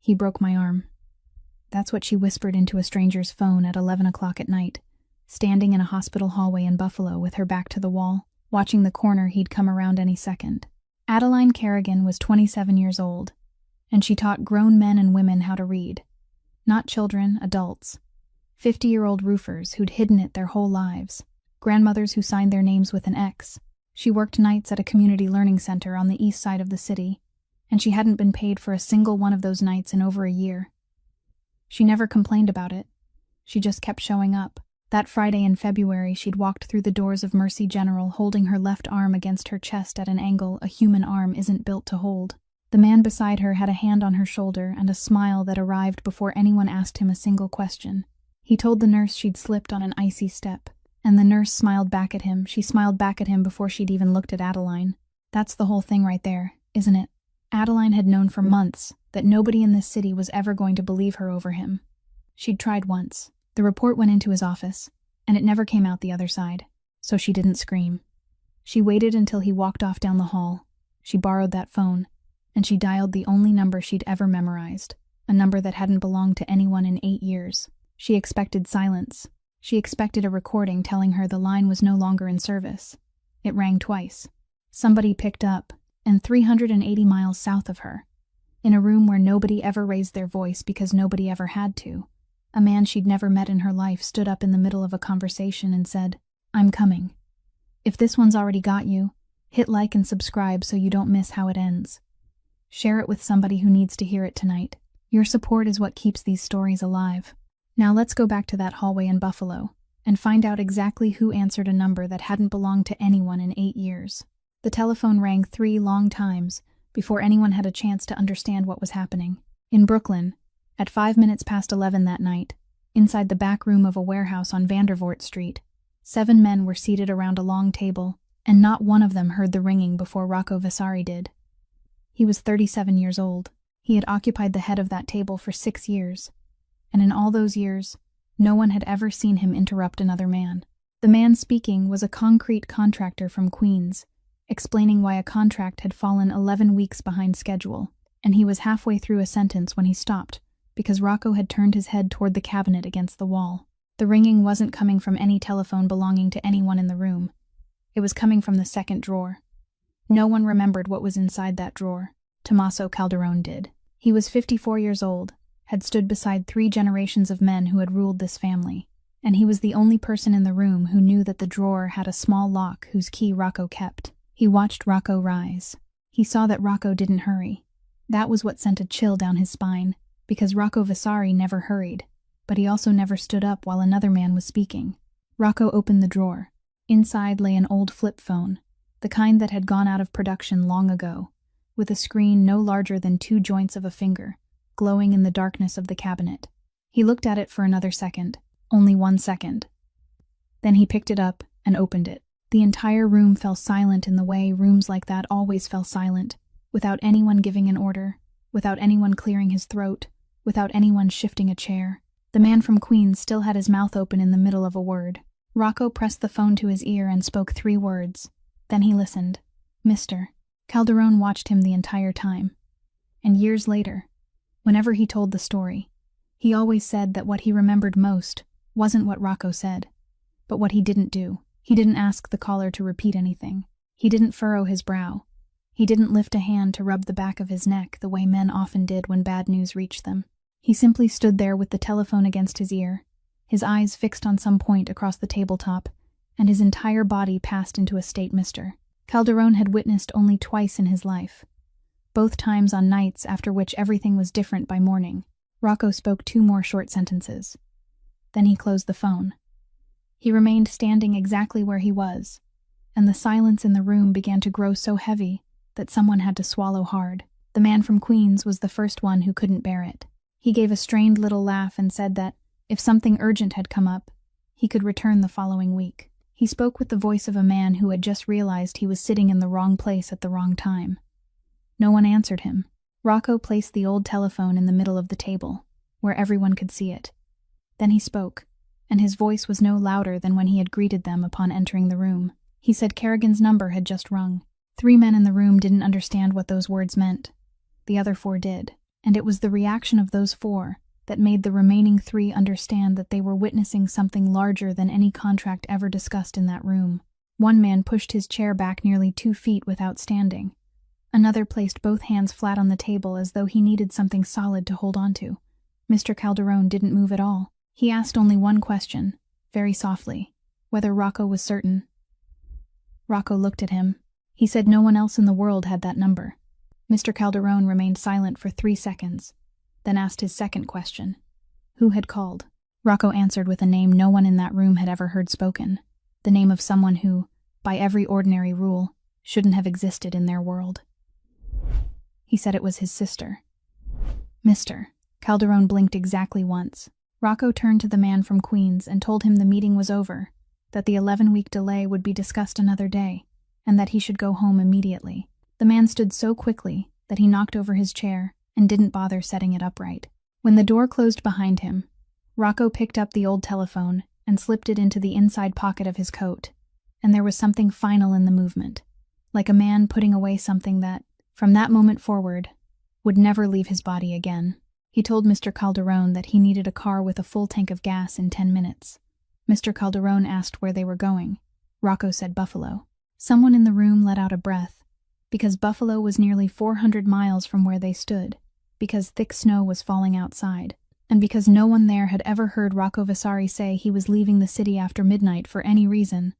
He broke my arm. That's what she whispered into a stranger's phone at 11 o'clock at night, standing in a hospital hallway in Buffalo with her back to the wall, watching the corner he'd come around any second. Adeline Kerrigan was 27 years old, and she taught grown men and women how to read. Not children, adults. 50-year-old roofers who'd hidden it their whole lives. Grandmothers who signed their names with an X. She worked nights at a community learning center on the east side of the city, and she hadn't been paid for a single one of those nights in over a year. She never complained about it. She just kept showing up. That Friday in February, she'd walked through the doors of Mercy General holding her left arm against her chest at an angle a human arm isn't built to hold. The man beside her had a hand on her shoulder and a smile that arrived before anyone asked him a single question. He told the nurse she'd slipped on an icy step, and the nurse smiled back at him. She smiled back at him before she'd even looked at Adeline. That's the whole thing right there, isn't it? Adeline had known for months that nobody in this city was ever going to believe her over him. She'd tried once. The report went into his office, and it never came out the other side, so she didn't scream. She waited until he walked off down the hall. She borrowed that phone, and she dialed the only number she'd ever memorized, a number that hadn't belonged to anyone in 8 years. She expected silence. She expected a recording telling her the line was no longer in service. It rang twice. Somebody picked up, and 380 miles south of her, in a room where nobody ever raised their voice because nobody ever had to, a man she'd never met in her life stood up in the middle of a conversation and said, "I'm coming. If this one's already got you, hit like and subscribe so you don't miss how it ends. Share it with somebody who needs to hear it tonight. Your support is what keeps these stories alive." Now let's go back to that hallway in Buffalo and find out exactly who answered a number that hadn't belonged to anyone in 8 years. The telephone rang 3 long times before anyone had a chance to understand what was happening. In Brooklyn, at 5 minutes past 11 that night, inside the back room of a warehouse on Vandervoort Street, 7 men were seated around a long table, and not one of them heard the ringing before Rocco Vasari did. He was 37 years old. He had occupied the head of that table for 6 years, and in all those years, no one had ever seen him interrupt another man. The man speaking was a concrete contractor from Queens, explaining why a contract had fallen 11 weeks behind schedule, and he was halfway through a sentence when he stopped, because Rocco had turned his head toward the cabinet against the wall. The ringing wasn't coming from any telephone belonging to anyone in the room. It was coming from the second drawer. No one remembered what was inside that drawer. Tommaso Calderone did. He was 54 years old, had stood beside 3 generations of men who had ruled this family, and he was the only person in the room who knew that the drawer had a small lock whose key Rocco kept. He watched Rocco rise. He saw that Rocco didn't hurry. That was what sent a chill down his spine, because Rocco Vasari never hurried, but he also never stood up while another man was speaking. Rocco opened the drawer. Inside lay an old flip phone, the kind that had gone out of production long ago, with a screen no larger than 2 joints of a finger, glowing in the darkness of the cabinet. He looked at it for another second, only 1 second. Then he picked it up and opened it. The entire room fell silent in the way rooms like that always fell silent, without anyone giving an order, without anyone clearing his throat, without anyone shifting a chair. The man from Queens still had his mouth open in the middle of a word. Rocco pressed the phone to his ear and spoke 3 words. Then he listened. "Mr." Calderone watched him the entire time. And years later, whenever he told the story, he always said that what he remembered most wasn't what Rocco said, but what he didn't do. He didn't ask the caller to repeat anything. He didn't furrow his brow. He didn't lift a hand to rub the back of his neck the way men often did when bad news reached them. He simply stood there with the telephone against his ear, his eyes fixed on some point across the tabletop, and his entire body passed into a state Mr. Calderone had witnessed only twice in his life, both times on nights after which everything was different by morning. Rocco spoke 2 more short sentences. Then he closed the phone. He remained standing exactly where he was, and the silence in the room began to grow so heavy that someone had to swallow hard. The man from Queens was the first one who couldn't bear it. He gave a strained little laugh and said that, if something urgent had come up, he could return the following week. He spoke with the voice of a man who had just realized he was sitting in the wrong place at the wrong time. No one answered him. Rocco placed the old telephone in the middle of the table, where everyone could see it. Then he spoke, and his voice was no louder than when he had greeted them upon entering the room. He said Kerrigan's number had just rung. 3 men in the room didn't understand what those words meant. The other 4 did. And it was the reaction of those 4 that made the remaining 3 understand that they were witnessing something larger than any contract ever discussed in that room. One man pushed his chair back nearly 2 feet without standing. Another placed both hands flat on the table as though he needed something solid to hold onto. Mr. Calderone didn't move at all. He asked only one question, very softly, whether Rocco was certain. Rocco looked at him. He said no one else in the world had that number. Mr. Calderone remained silent for 3 seconds, then asked his second question. Who had called? Rocco answered with a name no one in that room had ever heard spoken, the name of someone who, by every ordinary rule, shouldn't have existed in their world. He said it was his sister. Mr. Calderone blinked exactly once. Rocco turned to the man from Queens and told him the meeting was over, that the 11-week delay would be discussed another day, and that he should go home immediately. The man stood so quickly that he knocked over his chair and didn't bother setting it upright. When the door closed behind him, Rocco picked up the old telephone and slipped it into the inside pocket of his coat, and there was something final in the movement, like a man putting away something that, from that moment forward, would never leave his body again. He told Mr. Calderone that he needed a car with a full tank of gas in 10 minutes. Mr. Calderone asked where they were going. Rocco said Buffalo. Someone in the room let out a breath, because Buffalo was nearly 400 miles from where they stood, because thick snow was falling outside, and because no one there had ever heard Rocco Vasari say he was leaving the city after midnight for any reason.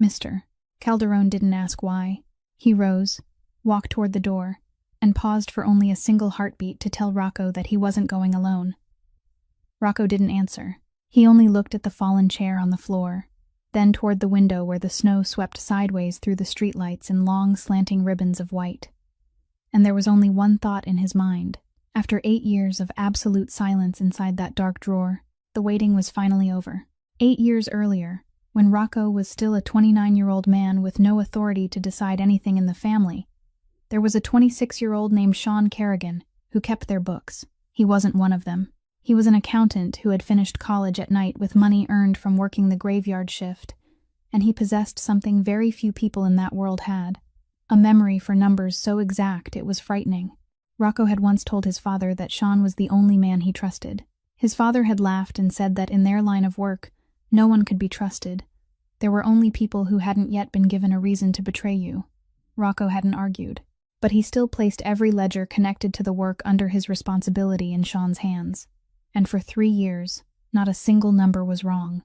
Mr. Calderone didn't ask why. He rose, walked toward the door, and paused for only a single heartbeat to tell Rocco that he wasn't going alone. Rocco didn't answer. He only looked at the fallen chair on the floor, then toward the window where the snow swept sideways through the streetlights in long slanting ribbons of white. And there was only one thought in his mind. After 8 years of absolute silence inside that dark drawer, the waiting was finally over. 8 years earlier, when Rocco was still a 29-year-old man with no authority to decide anything in the family, there was a 26-year-old named Sean Kerrigan who kept their books. He wasn't one of them. He was an accountant who had finished college at night with money earned from working the graveyard shift, and he possessed something very few people in that world had, a memory for numbers so exact it was frightening. Rocco had once told his father that Sean was the only man he trusted. His father had laughed and said that in their line of work, no one could be trusted. There were only people who hadn't yet been given a reason to betray you. Rocco hadn't argued, but he still placed every ledger connected to the work under his responsibility in Sean's hands. And for 3 years, not a single number was wrong.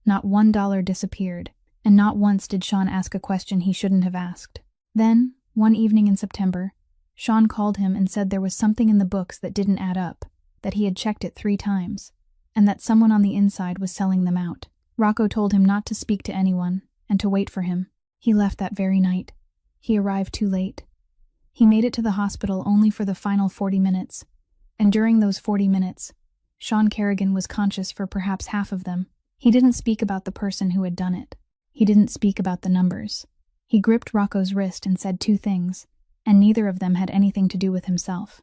Not $1 disappeared, and not once did Sean ask a question he shouldn't have asked. Then, one evening in September, Sean called him and said there was something in the books that didn't add up, that he had checked it 3 times, and that someone on the inside was selling them out. Rocco told him not to speak to anyone, and to wait for him. He left that very night. He arrived too late. He made it to the hospital only for the final 40 minutes, and during those 40 minutes, Sean Kerrigan was conscious for perhaps half of them. He didn't speak about the person who had done it. He didn't speak about the numbers. He gripped Rocco's wrist and said 2 things, and neither of them had anything to do with himself.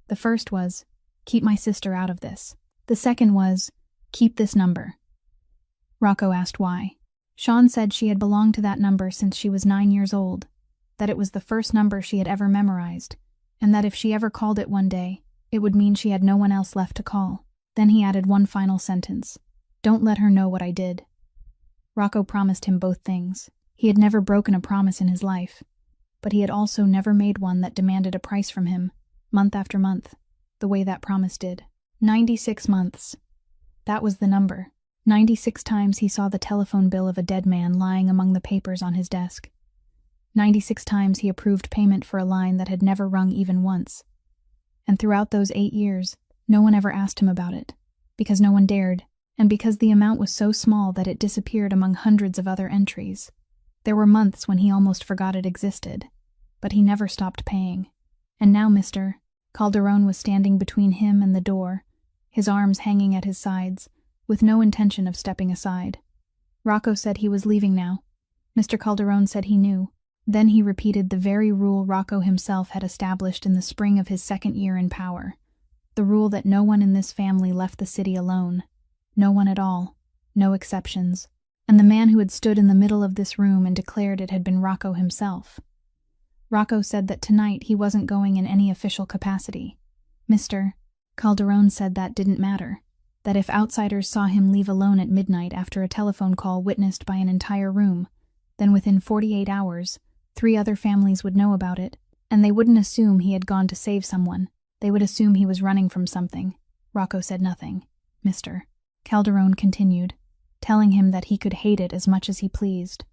The first was, keep my sister out of this. The second was, keep this number. Rocco asked why. Sean said she had belonged to that number since she was 9 years old, that it was the first number she had ever memorized, and that if she ever called it one day, it would mean she had no one else left to call. Then he added one final sentence. Don't let her know what I did. Rocco promised him both things. He had never broken a promise in his life, but he had also never made one that demanded a price from him, month after month, the way that promise did. 96 months. That was the number. 96 times he saw the telephone bill of a dead man lying among the papers on his desk. 96 times he approved payment for a line that had never rung even once. And throughout those 8 years, no one ever asked him about it, because no one dared, and because the amount was so small that it disappeared among hundreds of other entries. There were months when he almost forgot it existed, but he never stopped paying. And now Mr. Calderone was standing between him and the door, his arms hanging at his sides, with no intention of stepping aside. Rocco said he was leaving now. Mr. Calderone said he knew. Then he repeated the very rule Rocco himself had established in the spring of his 2nd year in power. The rule that no one in this family left the city alone. No one at all. No exceptions. And the man who had stood in the middle of this room and declared it had been Rocco himself. Rocco said that tonight he wasn't going in any official capacity. Mr. Calderon said that didn't matter, that if outsiders saw him leave alone at midnight after a telephone call witnessed by an entire room, then within 48 hours, 3 other families would know about it, and they wouldn't assume he had gone to save someone. They would assume he was running from something. Rocco said nothing. Mr. Calderon continued, telling him that he could hate it as much as he pleased.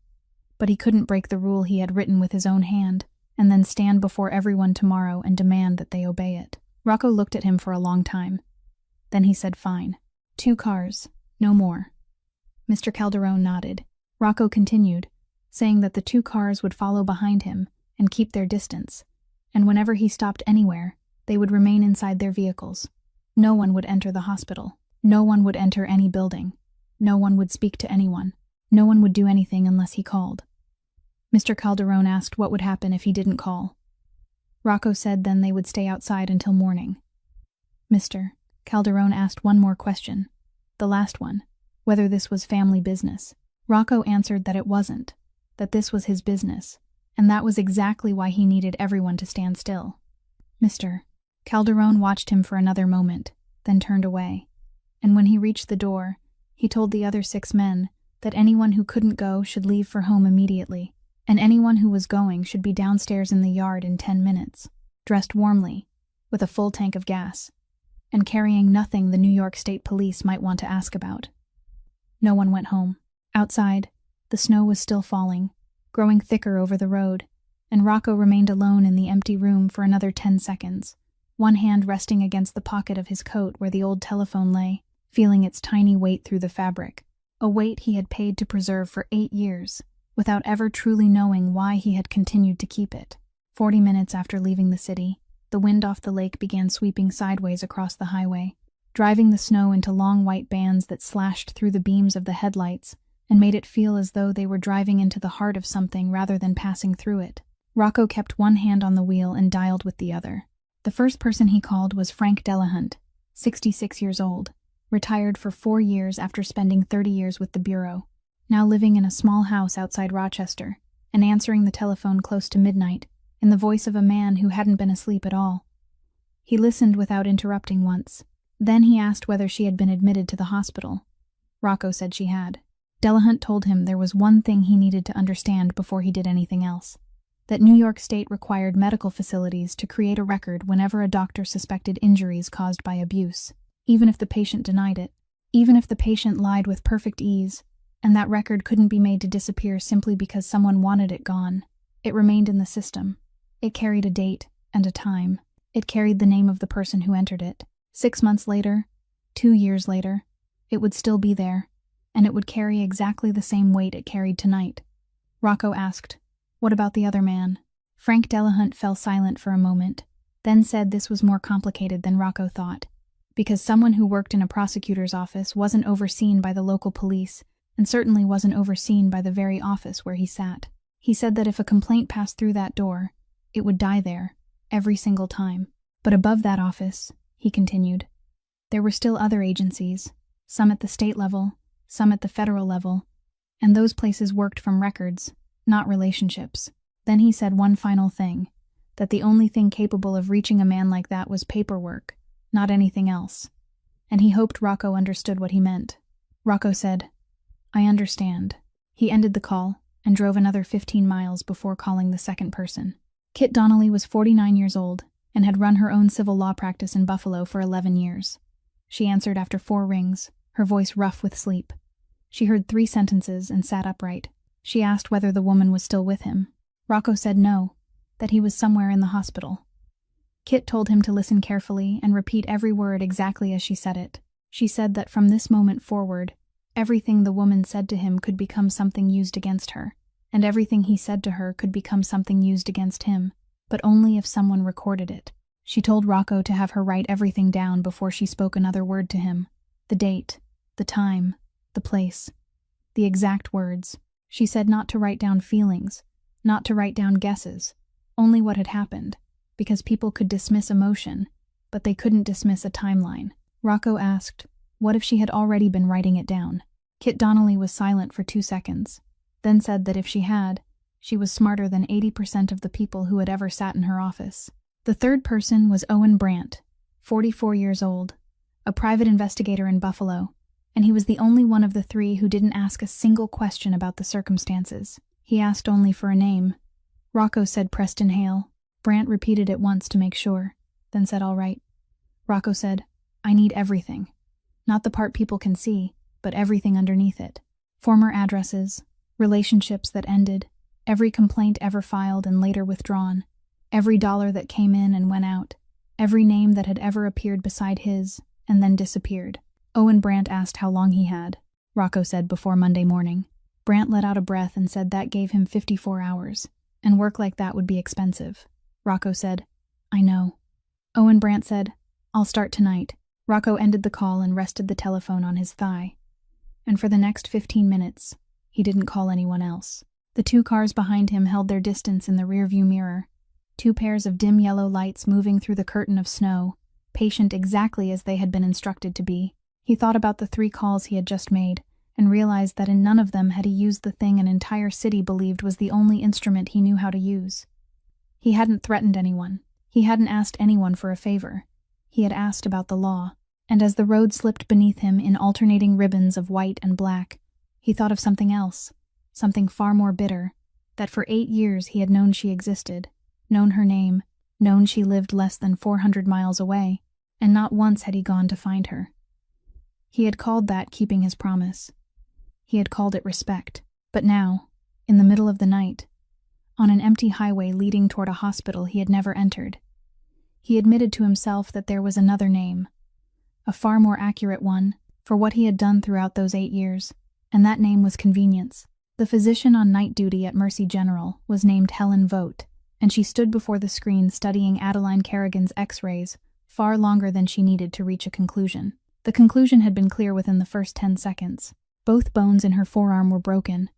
But he couldn't break the rule he had written with his own hand, and then stand before everyone tomorrow and demand that they obey it. Rocco looked at him for a long time. Then he said, "Fine. 2 cars, no more." Mr. Calderon nodded. Rocco continued, saying that the 2 cars would follow behind him and keep their distance, and whenever he stopped anywhere, they would remain inside their vehicles. No one would enter the hospital. No one would enter any building. No one would speak to anyone. No one would do anything unless he called. Mr. Calderon asked what would happen if he didn't call. Rocco said then they would stay outside until morning. Mr. Calderon asked one more question, the last one, whether this was family business. Rocco answered that it wasn't, that this was his business, and that was exactly why he needed everyone to stand still. Mr. Calderon watched him for another moment, then turned away, and when he reached the door, he told the other 6 men that anyone who couldn't go should leave for home immediately, and anyone who was going should be downstairs in the yard in 10 minutes, dressed warmly, with a full tank of gas, and carrying nothing the New York State Police might want to ask about. No one went home. Outside, the snow was still falling, growing thicker over the road, and Rocco remained alone in the empty room for another 10 seconds, one hand resting against the pocket of his coat where the old telephone lay, feeling its tiny weight through the fabric, a weight he had paid to preserve for 8 years, without ever truly knowing why he had continued to keep it. 40 minutes after leaving the city, the wind off the lake began sweeping sideways across the highway, driving the snow into long white bands that slashed through the beams of the headlights and made it feel as though they were driving into the heart of something rather than passing through it. Rocco kept one hand on the wheel and dialed with the other. The first person he called was Frank Delahunt, 66 years old, retired for 4 years after spending 30 years with the Bureau, now living in a small house outside Rochester, and answering the telephone close to midnight, in the voice of a man who hadn't been asleep at all. He listened without interrupting once. Then he asked whether she had been admitted to the hospital. Rocco said she had. Delahunt told him there was one thing he needed to understand before he did anything else, that New York State required medical facilities to create a record whenever a doctor suspected injuries caused by abuse, even if the patient denied it, even if the patient lied with perfect ease, and that record couldn't be made to disappear simply because someone wanted it gone. It remained in the system. It carried a date and a time. It carried the name of the person who entered it. 6 months later, 2 years later, it would still be there, and it would carry exactly the same weight it carried tonight. Rocco asked, "What about the other man?" Frank Delahunt fell silent for a moment, then said this was more complicated than Rocco thought, because someone who worked in a prosecutor's office wasn't overseen by the local police, and certainly wasn't overseen by the very office where he sat. He said that if a complaint passed through that door, it would die there, every single time. But above that office, he continued, there were still other agencies, some at the state level, some at the federal level, and those places worked from records, not relationships. Then he said one final thing, that the only thing capable of reaching a man like that was paperwork, not anything else. And he hoped Rocco understood what he meant. Rocco said, "I understand." He ended the call and drove another 15 miles before calling the second person. Kit Donnelly was 49 years old and had run her own civil law practice in Buffalo for 11 years. She answered after 4 rings, her voice rough with sleep. She heard 3 sentences and sat upright. She asked whether the woman was still with him. Rocco said no, that he was somewhere in the hospital. Kit told him to listen carefully and repeat every word exactly as she said it. She said that from this moment forward, everything the woman said to him could become something used against her, and everything he said to her could become something used against him, but only if someone recorded it. She told Rocco to have her write everything down before she spoke another word to him. The date, the time, the place, the exact words. She said not to write down feelings, not to write down guesses, only what had happened, because people could dismiss emotion, but they couldn't dismiss a timeline. Rocco asked, what if she had already been writing it down? Kit Donnelly was silent for 2 seconds, then said that if she had, she was smarter than 80% of the people who had ever sat in her office. The third person was Owen Brandt, 44 years old, a private investigator in Buffalo, and he was the only one of the three who didn't ask a single question about the circumstances. He asked only for a name. Rocco said Preston Hale. Brant repeated it once to make sure, then said all right. Rocco said, I need everything. Not the part people can see, but everything underneath it. Former addresses, relationships that ended, every complaint ever filed and later withdrawn, every dollar that came in and went out, every name that had ever appeared beside his and then disappeared. Owen Brant asked how long he had. Rocco said before Monday morning. Brant let out a breath and said that gave him 54 hours, and work like that would be expensive. Rocco said, I know. Owen Brant said, I'll start tonight. Rocco ended the call and rested the telephone on his thigh. And for the next 15 minutes, he didn't call anyone else. The two cars behind him held their distance in the rearview mirror, two pairs of dim yellow lights moving through the curtain of snow, patient exactly as they had been instructed to be. He thought about the 3 calls he had just made, and realized that in none of them had he used the thing an entire city believed was the only instrument he knew how to use. He hadn't threatened anyone. He hadn't asked anyone for a favor. He had asked about the law, and as the road slipped beneath him in alternating ribbons of white and black, he thought of something else, something far more bitter, that for 8 years he had known she existed, known her name, known she lived less than 400 miles away, and not once had he gone to find her. He had called that keeping his promise. He had called it respect. But now, in the middle of the night, on an empty highway leading toward a hospital he had never entered, he admitted to himself that there was another name, a far more accurate one for what he had done throughout those 8 years, and that name was convenience. The physician on night duty at Mercy General was named Helen Vogt, and she stood before the screen studying Adeline Kerrigan's x-rays far longer than she needed to reach a conclusion. The conclusion had been clear within the first 10 seconds. Both bones in her forearm were broken,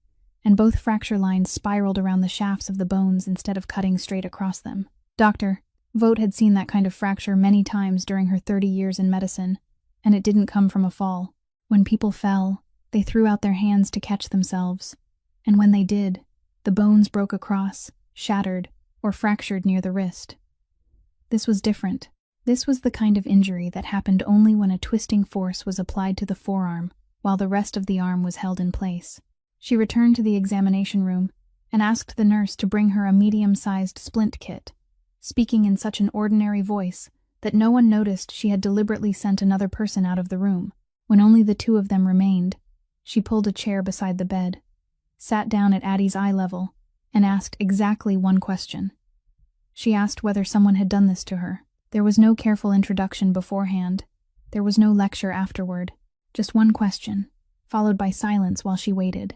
and both fracture lines spiraled around the shafts of the bones instead of cutting straight across them. Doctor, Vogt had seen that kind of fracture many times during her 30 years in medicine, and it didn't come from a fall. When people fell, they threw out their hands to catch themselves, and when they did, the bones broke across, shattered, or fractured near the wrist. This was different. This was the kind of injury that happened only when a twisting force was applied to the forearm, while the rest of the arm was held in place. She returned to the examination room and asked the nurse to bring her a medium-sized splint kit, speaking in such an ordinary voice that no one noticed she had deliberately sent another person out of the room. When only the 2 of them remained, she pulled a chair beside the bed, sat down at Addie's eye level, and asked exactly one question. She asked whether someone had done this to her. There was no careful introduction beforehand. There was no lecture afterward. Just one question, followed by silence while she waited.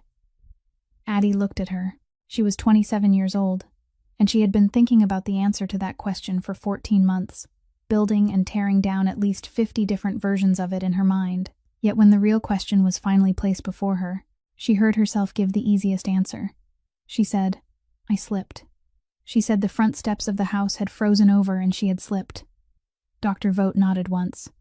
Addie looked at her. She was 27 years old, and she had been thinking about the answer to that question for 14 months, building and tearing down at least 50 different versions of it in her mind. Yet when the real question was finally placed before her, she heard herself give the easiest answer. She said, I slipped. She said the front steps of the house had frozen over and she had slipped. Dr. Vogt nodded once.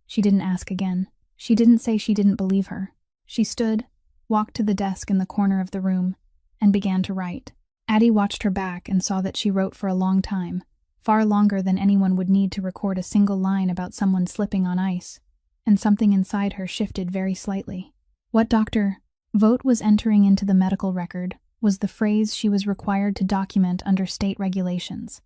She didn't ask again. She didn't say she didn't believe her. She stood, walked to the desk in the corner of the room, and began to write. Addie watched her back and saw that she wrote for a long time, far longer than anyone would need to record a single line about someone slipping on ice, and something inside her shifted very slightly. What Dr. Vogt was entering into the medical record was the phrase she was required to document under state regulations.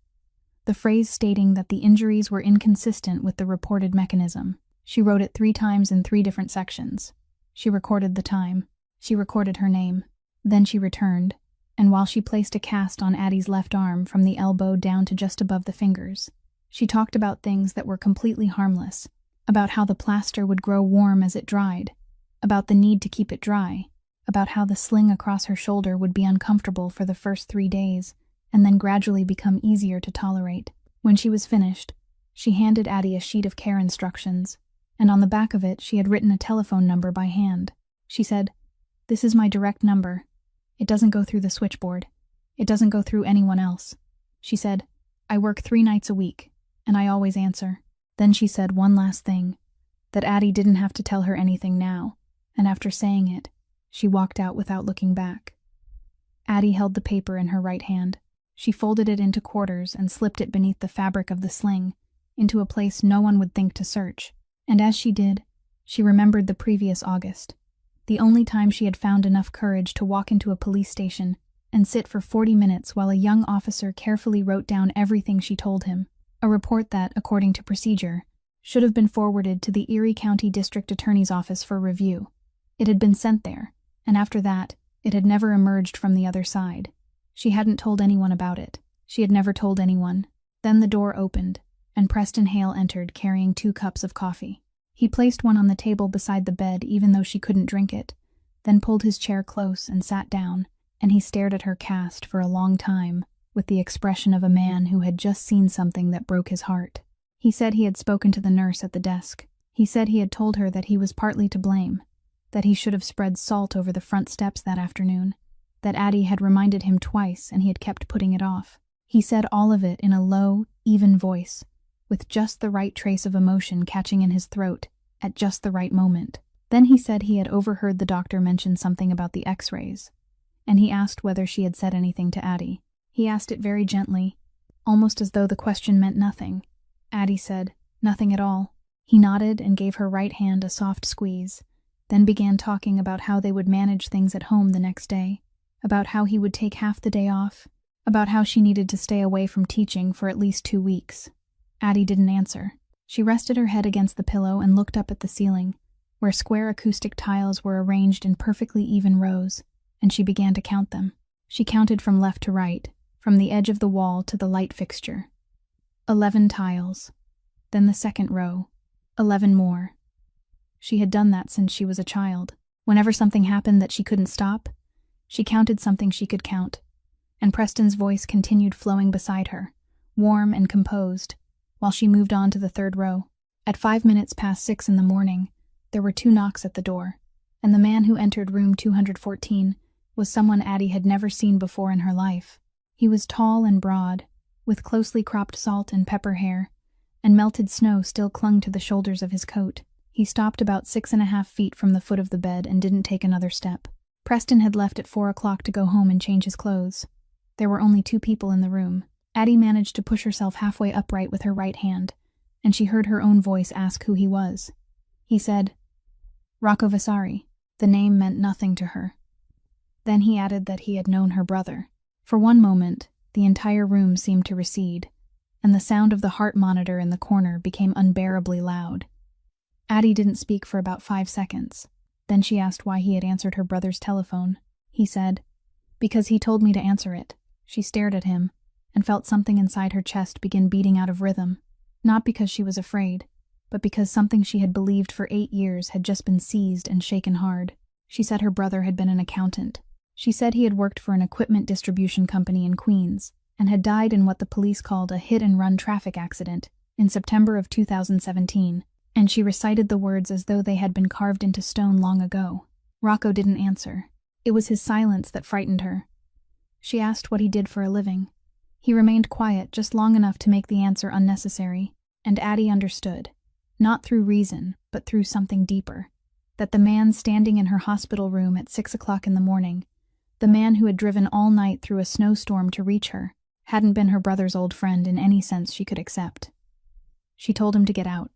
The phrase stating that the injuries were inconsistent with the reported mechanism. She wrote it 3 times in 3 different sections. She recorded the time. She recorded her name. Then she returned, and while she placed a cast on Addie's left arm from the elbow down to just above the fingers, she talked about things that were completely harmless, about how the plaster would grow warm as it dried, about the need to keep it dry, about how the sling across her shoulder would be uncomfortable for the first 3 days, and then gradually become easier to tolerate. When she was finished, she handed Addie a sheet of care instructions, and on the back of it she had written a telephone number by hand. She said, "This is my direct number. It doesn't go through the switchboard. It doesn't go through anyone else." She said, "I work 3 nights a week, and I always answer." Then she said one last thing, that Addie didn't have to tell her anything now, and after saying it, she walked out without looking back. Addie held the paper in her right hand. She folded it into quarters and slipped it beneath the fabric of the sling, into a place no one would think to search. And as she did, she remembered the previous August, the only time she had found enough courage to walk into a police station and sit for 40 minutes while a young officer carefully wrote down everything she told him, a report that, according to procedure, should have been forwarded to the Erie County District Attorney's Office for review. It had been sent there, and after that, it had never emerged from the other side. She hadn't told anyone about it. She had never told anyone. Then the door opened, and Preston Hale entered carrying 2 cups of coffee. He placed one on the table beside the bed even though she couldn't drink it, then pulled his chair close and sat down, and he stared at her cast for a long time, with the expression of a man who had just seen something that broke his heart. He said he had spoken to the nurse at the desk. He said he had told her that he was partly to blame, that he should have spread salt over the front steps that afternoon, that Addie had reminded him twice and he had kept putting it off. He said all of it in a low, even voice, with just the right trace of emotion catching in his throat at just the right moment. Then he said he had overheard the doctor mention something about the X-rays, and he asked whether she had said anything to Addie. He asked it very gently, almost as though the question meant nothing. Addie said, "Nothing at all." He nodded and gave her right hand a soft squeeze, then began talking about how they would manage things at home the next day, about how he would take half the day off, about how she needed to stay away from teaching for at least 2 weeks. Addie didn't answer. She rested her head against the pillow and looked up at the ceiling, where square acoustic tiles were arranged in perfectly even rows, and she began to count them. She counted from left to right, from the edge of the wall to the light fixture. 11 tiles. Then the second row. 11 more. She had done that since she was a child. Whenever something happened that she couldn't stop, she counted something she could count. And Preston's voice continued flowing beside her, warm and composed, while she moved on to the third row. At 5 minutes past 6 in the morning, there were 2 knocks at the door, and the man who entered room 214 was someone Addie had never seen before in her life. He was tall and broad, with closely cropped salt and pepper hair, and melted snow still clung to the shoulders of his coat. He stopped about 6.5 feet from the foot of the bed and didn't take another step. Preston had left at 4 o'clock to go home and change his clothes. There were only 2 people in the room. Addie managed to push herself halfway upright with her right hand, and she heard her own voice ask who he was. He said, "Rocco Vasari." The name meant nothing to her. Then he added that he had known her brother. For one moment, the entire room seemed to recede, and the sound of the heart monitor in the corner became unbearably loud. Addie didn't speak for about 5 seconds. Then she asked why he had answered her brother's telephone. He said, "Because he told me to answer it." She stared at him, and felt something inside her chest begin beating out of rhythm, not because she was afraid, but because something she had believed for 8 years had just been seized and shaken hard. She said her brother had been an accountant. She said he had worked for an equipment distribution company in Queens, and had died in what the police called a hit-and-run traffic accident in September of 2017, and she recited the words as though they had been carved into stone long ago. Rocco didn't answer. It was his silence that frightened her. She asked what he did for a living. He remained quiet just long enough to make the answer unnecessary, and Addie understood, not through reason, but through something deeper, that the man standing in her hospital room at 6 o'clock in the morning, the man who had driven all night through a snowstorm to reach her, hadn't been her brother's old friend in any sense she could accept. She told him to get out.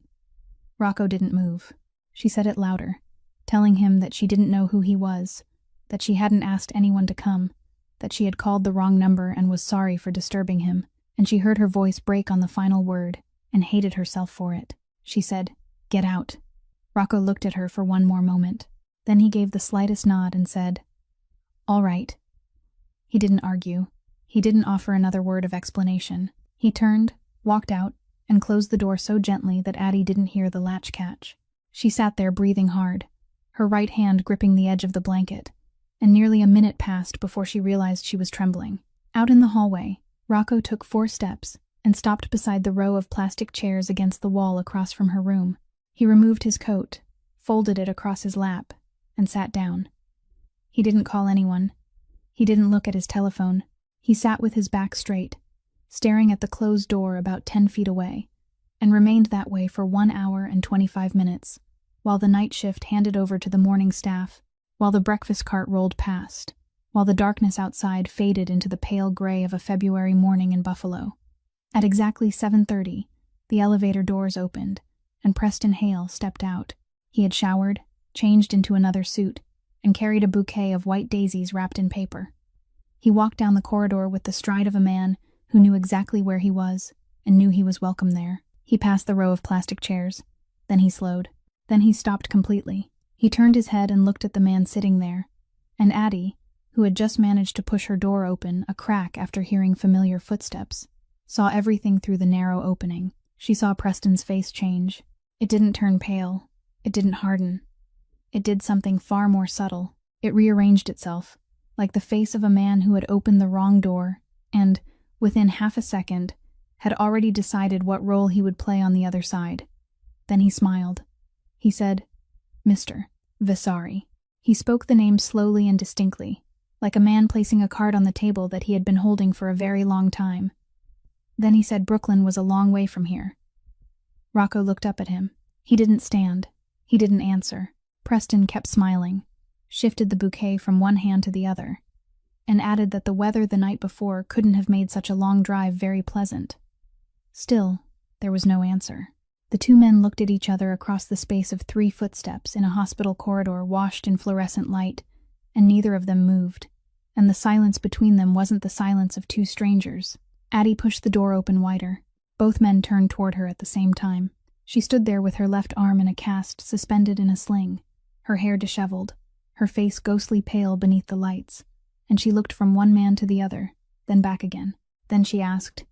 Rocco didn't move. She said it louder, telling him that she didn't know who he was, that she hadn't asked anyone to come, that she had called the wrong number and was sorry for disturbing him, and she heard her voice break on the final word and hated herself for it. She said, "Get out." Rocco looked at her for one more moment. Then he gave the slightest nod and said, "All right." He didn't argue. He didn't offer another word of explanation. He turned, walked out, and closed the door so gently that Addie didn't hear the latch catch. She sat there breathing hard, her right hand gripping the edge of the blanket, and nearly a minute passed before she realized she was trembling. Out in the hallway, Rocco took 4 steps and stopped beside the row of plastic chairs against the wall across from her room. He removed his coat, folded it across his lap, and sat down. He didn't call anyone. He didn't look at his telephone. He sat with his back straight, staring at the closed door about 10 feet away, and remained that way for 1 hour and 25 minutes, while the night shift handed over to the morning staff, while the breakfast cart rolled past, while the darkness outside faded into the pale gray of a February morning in Buffalo. At exactly 7:30, The elevator doors opened, and Preston Hale stepped out. He had showered, changed into another suit, and carried a bouquet of white daisies wrapped in paper. He walked down the corridor with the stride of a man who knew exactly where he was and knew he was welcome there. He passed the row of plastic chairs. Then he slowed. Then he stopped completely. He turned his head and looked at the man sitting there, and Addie, who had just managed to push her door open a crack after hearing familiar footsteps, saw everything through the narrow opening. She saw Preston's face change. It didn't turn pale. It didn't harden. It did something far more subtle. It rearranged itself, like the face of a man who had opened the wrong door and, within half a second, had already decided what role he would play on the other side. Then he smiled. He said, "Mr. Vasari." He spoke the name slowly and distinctly, like a man placing a card on the table that he had been holding for a very long time. Then he said Brooklyn was a long way from here. Rocco looked up at him. He didn't stand. He didn't answer. Preston kept smiling, shifted the bouquet from one hand to the other, and added that the weather the night before couldn't have made such a long drive very pleasant. Still, there was no answer. The two men looked at each other across the space of 3 footsteps in a hospital corridor washed in fluorescent light, and neither of them moved, and the silence between them wasn't the silence of 2 strangers. Addie pushed the door open wider. Both men turned toward her at the same time. She stood there with her left arm in a cast suspended in a sling, her hair disheveled, her face ghostly pale beneath the lights, and she looked from one man to the other, then back again. Then she asked,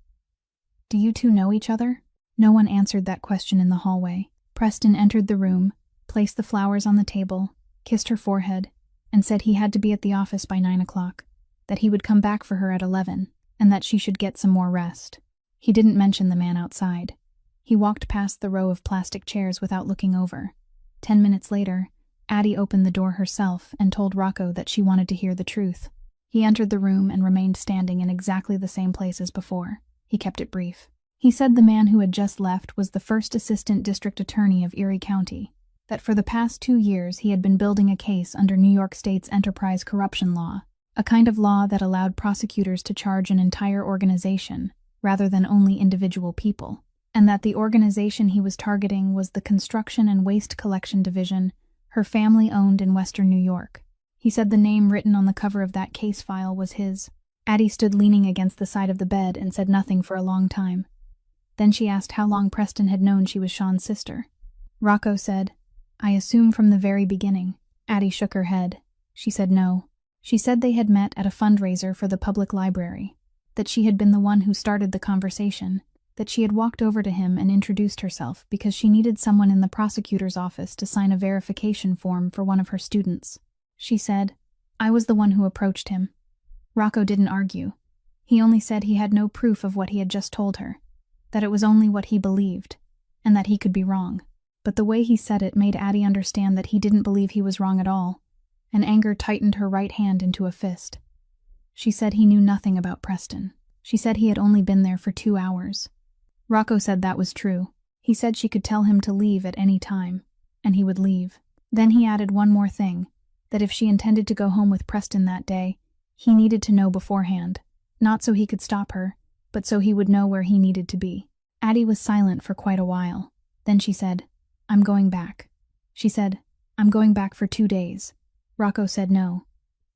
"Do you two know each other?" No one answered that question in the hallway. Preston entered the room, placed the flowers on the table, kissed her forehead, and said he had to be at the office by 9 o'clock, that he would come back for her at 11, and that she should get some more rest. He didn't mention the man outside. He walked past the row of plastic chairs without looking over. 10 minutes later, Addie opened the door herself and told Rocco that she wanted to hear the truth. He entered the room and remained standing in exactly the same place as before. He kept it brief. He said the man who had just left was the first assistant district attorney of Erie County, that for the past 2 years he had been building a case under New York State's enterprise corruption law, a kind of law that allowed prosecutors to charge an entire organization rather than only individual people, and that the organization he was targeting was the Construction and Waste Collection Division her family owned in Western New York. He said the name written on the cover of that case file was his. Addie stood leaning against the side of the bed and said nothing for a long time. Then she asked how long Preston had known she was Sean's sister. Rocco said, "I assume from the very beginning." Addie shook her head. She said no. She said they had met at a fundraiser for the public library, that she had been the one who started the conversation, that she had walked over to him and introduced herself because she needed someone in the prosecutor's office to sign a verification form for one of her students. She said, "I was the one who approached him." Rocco didn't argue. He only said he had no proof of what he had just told her, that it was only what he believed, and that he could be wrong. But the way he said it made Addie understand that he didn't believe he was wrong at all, and anger tightened her right hand into a fist. She said he knew nothing about Preston. She said he had only been there for 2 hours. Rocco said that was true. He said she could tell him to leave at any time, and he would leave. Then he added one more thing, that if she intended to go home with Preston that day, he needed to know beforehand, not so he could stop her, but so he would know where he needed to be. Addie was silent for quite a while. Then she said, "I'm going back." She said, "I'm going back for 2 days." Rocco said no.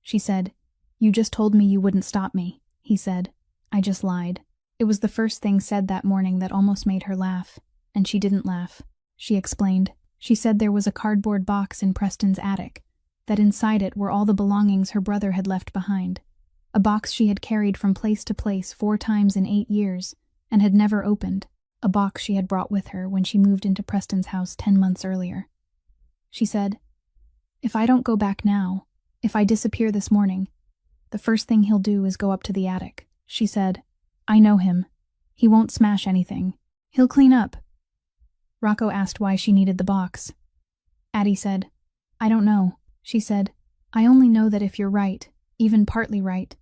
She said, "You just told me you wouldn't stop me." He said, "I just lied." It was the first thing said that morning that almost made her laugh, and she didn't laugh. She explained. She said there was a cardboard box in Preston's attic, that inside it were all the belongings her brother had left behind. A box she had carried from place to place 4 times in 8 years, and had never opened. A box she had brought with her when she moved into Preston's house 10 months earlier. She said, "If I don't go back now, if I disappear this morning, the first thing he'll do is go up to the attic." She said, "I know him. He won't smash anything. He'll clean up." Rocco asked why she needed the box. Addie said, "I don't know." She said, "I only know that if you're right, even partly right,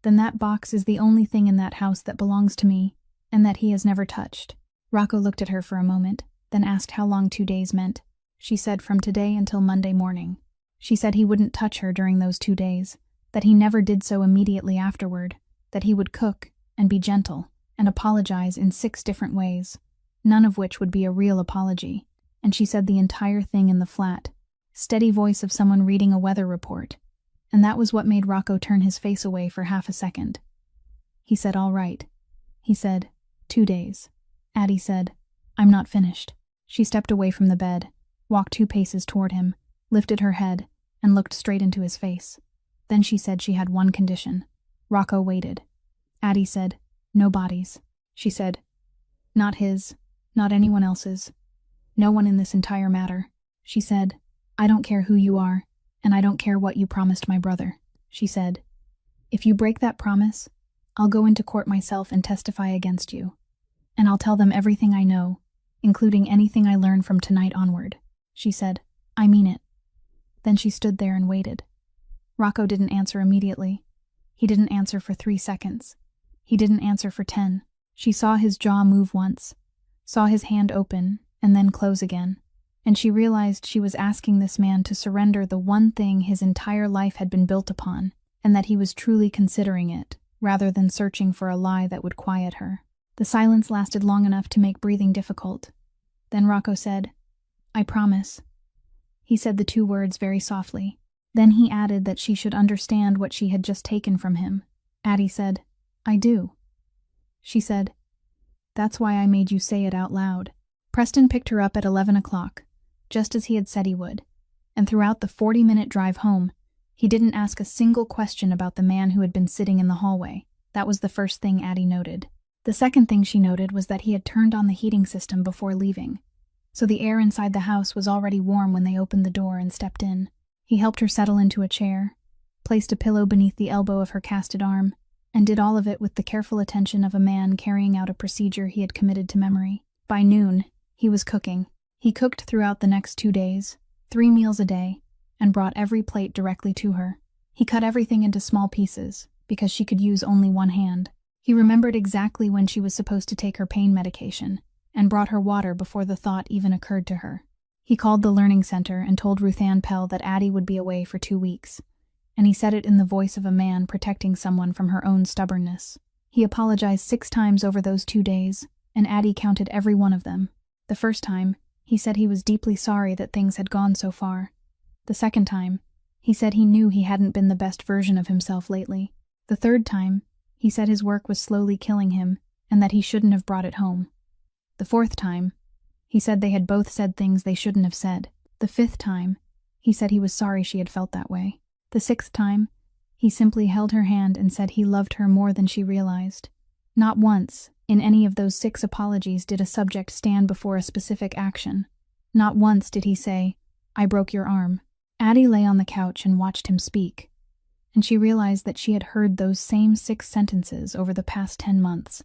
then that box is the only thing in that house that belongs to me, and that he has never touched." Rocco looked at her for a moment, then asked how long 2 days meant. She said from today until Monday morning. She said he wouldn't touch her during those 2 days, that he never did so immediately afterward, that he would cook, and be gentle, and apologize in 6 different ways. none of which would be a real apology, and she said the entire thing in the flat, steady voice of someone reading a weather report, and that was what made Rocco turn his face away for half a second. He said, "All right." He said, "2 days." Addie said, "I'm not finished." She stepped away from the bed, walked 2 paces toward him, lifted her head, and looked straight into his face. Then she said she had one condition. Rocco waited. Addie said, "No bodies." She said, "Not his, not anyone else's. No one in this entire matter." She said, "I don't care who you are, and I don't care what you promised my brother." She said, "If you break that promise, I'll go into court myself and testify against you. And I'll tell them everything I know, including anything I learn from tonight onward." She said, "I mean it." Then she stood there and waited. Rocco didn't answer immediately. He didn't answer for 3 seconds. He didn't answer for 10. She saw his jaw move once, saw his hand open and then close again, and she realized she was asking this man to surrender the one thing his entire life had been built upon, and that he was truly considering it, rather than searching for a lie that would quiet her. The silence lasted long enough to make breathing difficult. Then Rocco said, "I promise." He said the 2 words very softly. Then he added that she should understand what she had just taken from him. Addie said, "I do." She said, "That's why I made you say it out loud." Preston picked her up at 11 o'clock, just as he had said he would, and throughout the 40-minute drive home, he didn't ask a single question about the man who had been sitting in the hallway. That was the first thing Addie noted. The second thing she noted was that he had turned on the heating system before leaving, so the air inside the house was already warm when they opened the door and stepped in. He helped her settle into a chair, placed a pillow beneath the elbow of her casted arm, and did all of it with the careful attention of a man carrying out a procedure he had committed to memory. By noon, he was cooking. He cooked throughout the next 2 days, 3 meals a day, and brought every plate directly to her. He cut everything into small pieces, because she could use only one hand. He remembered exactly when she was supposed to take her pain medication, and brought her water before the thought even occurred to her. He called the learning center and told Ruth Ann Pell that Addie would be away for 2 weeks, and he said it in the voice of a man protecting someone from her own stubbornness. He apologized 6 times over those 2 days, and Addie counted every one of them. The first time, he said he was deeply sorry that things had gone so far. The second time, he said he knew he hadn't been the best version of himself lately. The third time, he said his work was slowly killing him, and that he shouldn't have brought it home. The fourth time, he said they had both said things they shouldn't have said. The 5th time, he said he was sorry she had felt that way. The 6th time, he simply held her hand and said he loved her more than she realized. Not once, in any of those 6 apologies, did a subject stand before a specific action. Not once did he say, "I broke your arm." Addie lay on the couch and watched him speak, and she realized that she had heard those same 6 sentences over the past 10 months,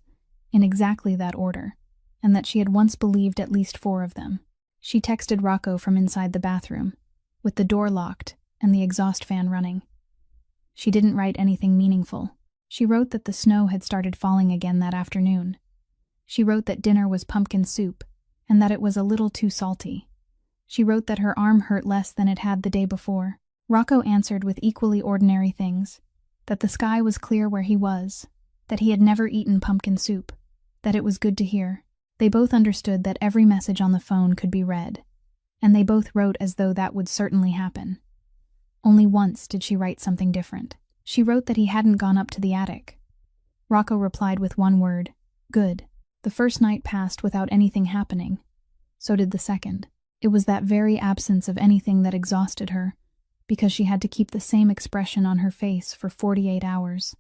in exactly that order, and that she had once believed at least 4 of them. She texted Rocco from inside the bathroom, with the door locked and the exhaust fan running. She didn't write anything meaningful. She wrote that the snow had started falling again that afternoon. She wrote that dinner was pumpkin soup, and that it was a little too salty. She wrote that her arm hurt less than it had the day before. Rocco answered with equally ordinary things, that the sky was clear where he was, that he had never eaten pumpkin soup, that it was good to hear. They both understood that every message on the phone could be read, and they both wrote as though that would certainly happen. Only once did she write something different. She wrote that he hadn't gone up to the attic. Rocco replied with one word, "Good." The first night passed without anything happening. So did the second. It was that very absence of anything that exhausted her, because she had to keep the same expression on her face for 48 hours.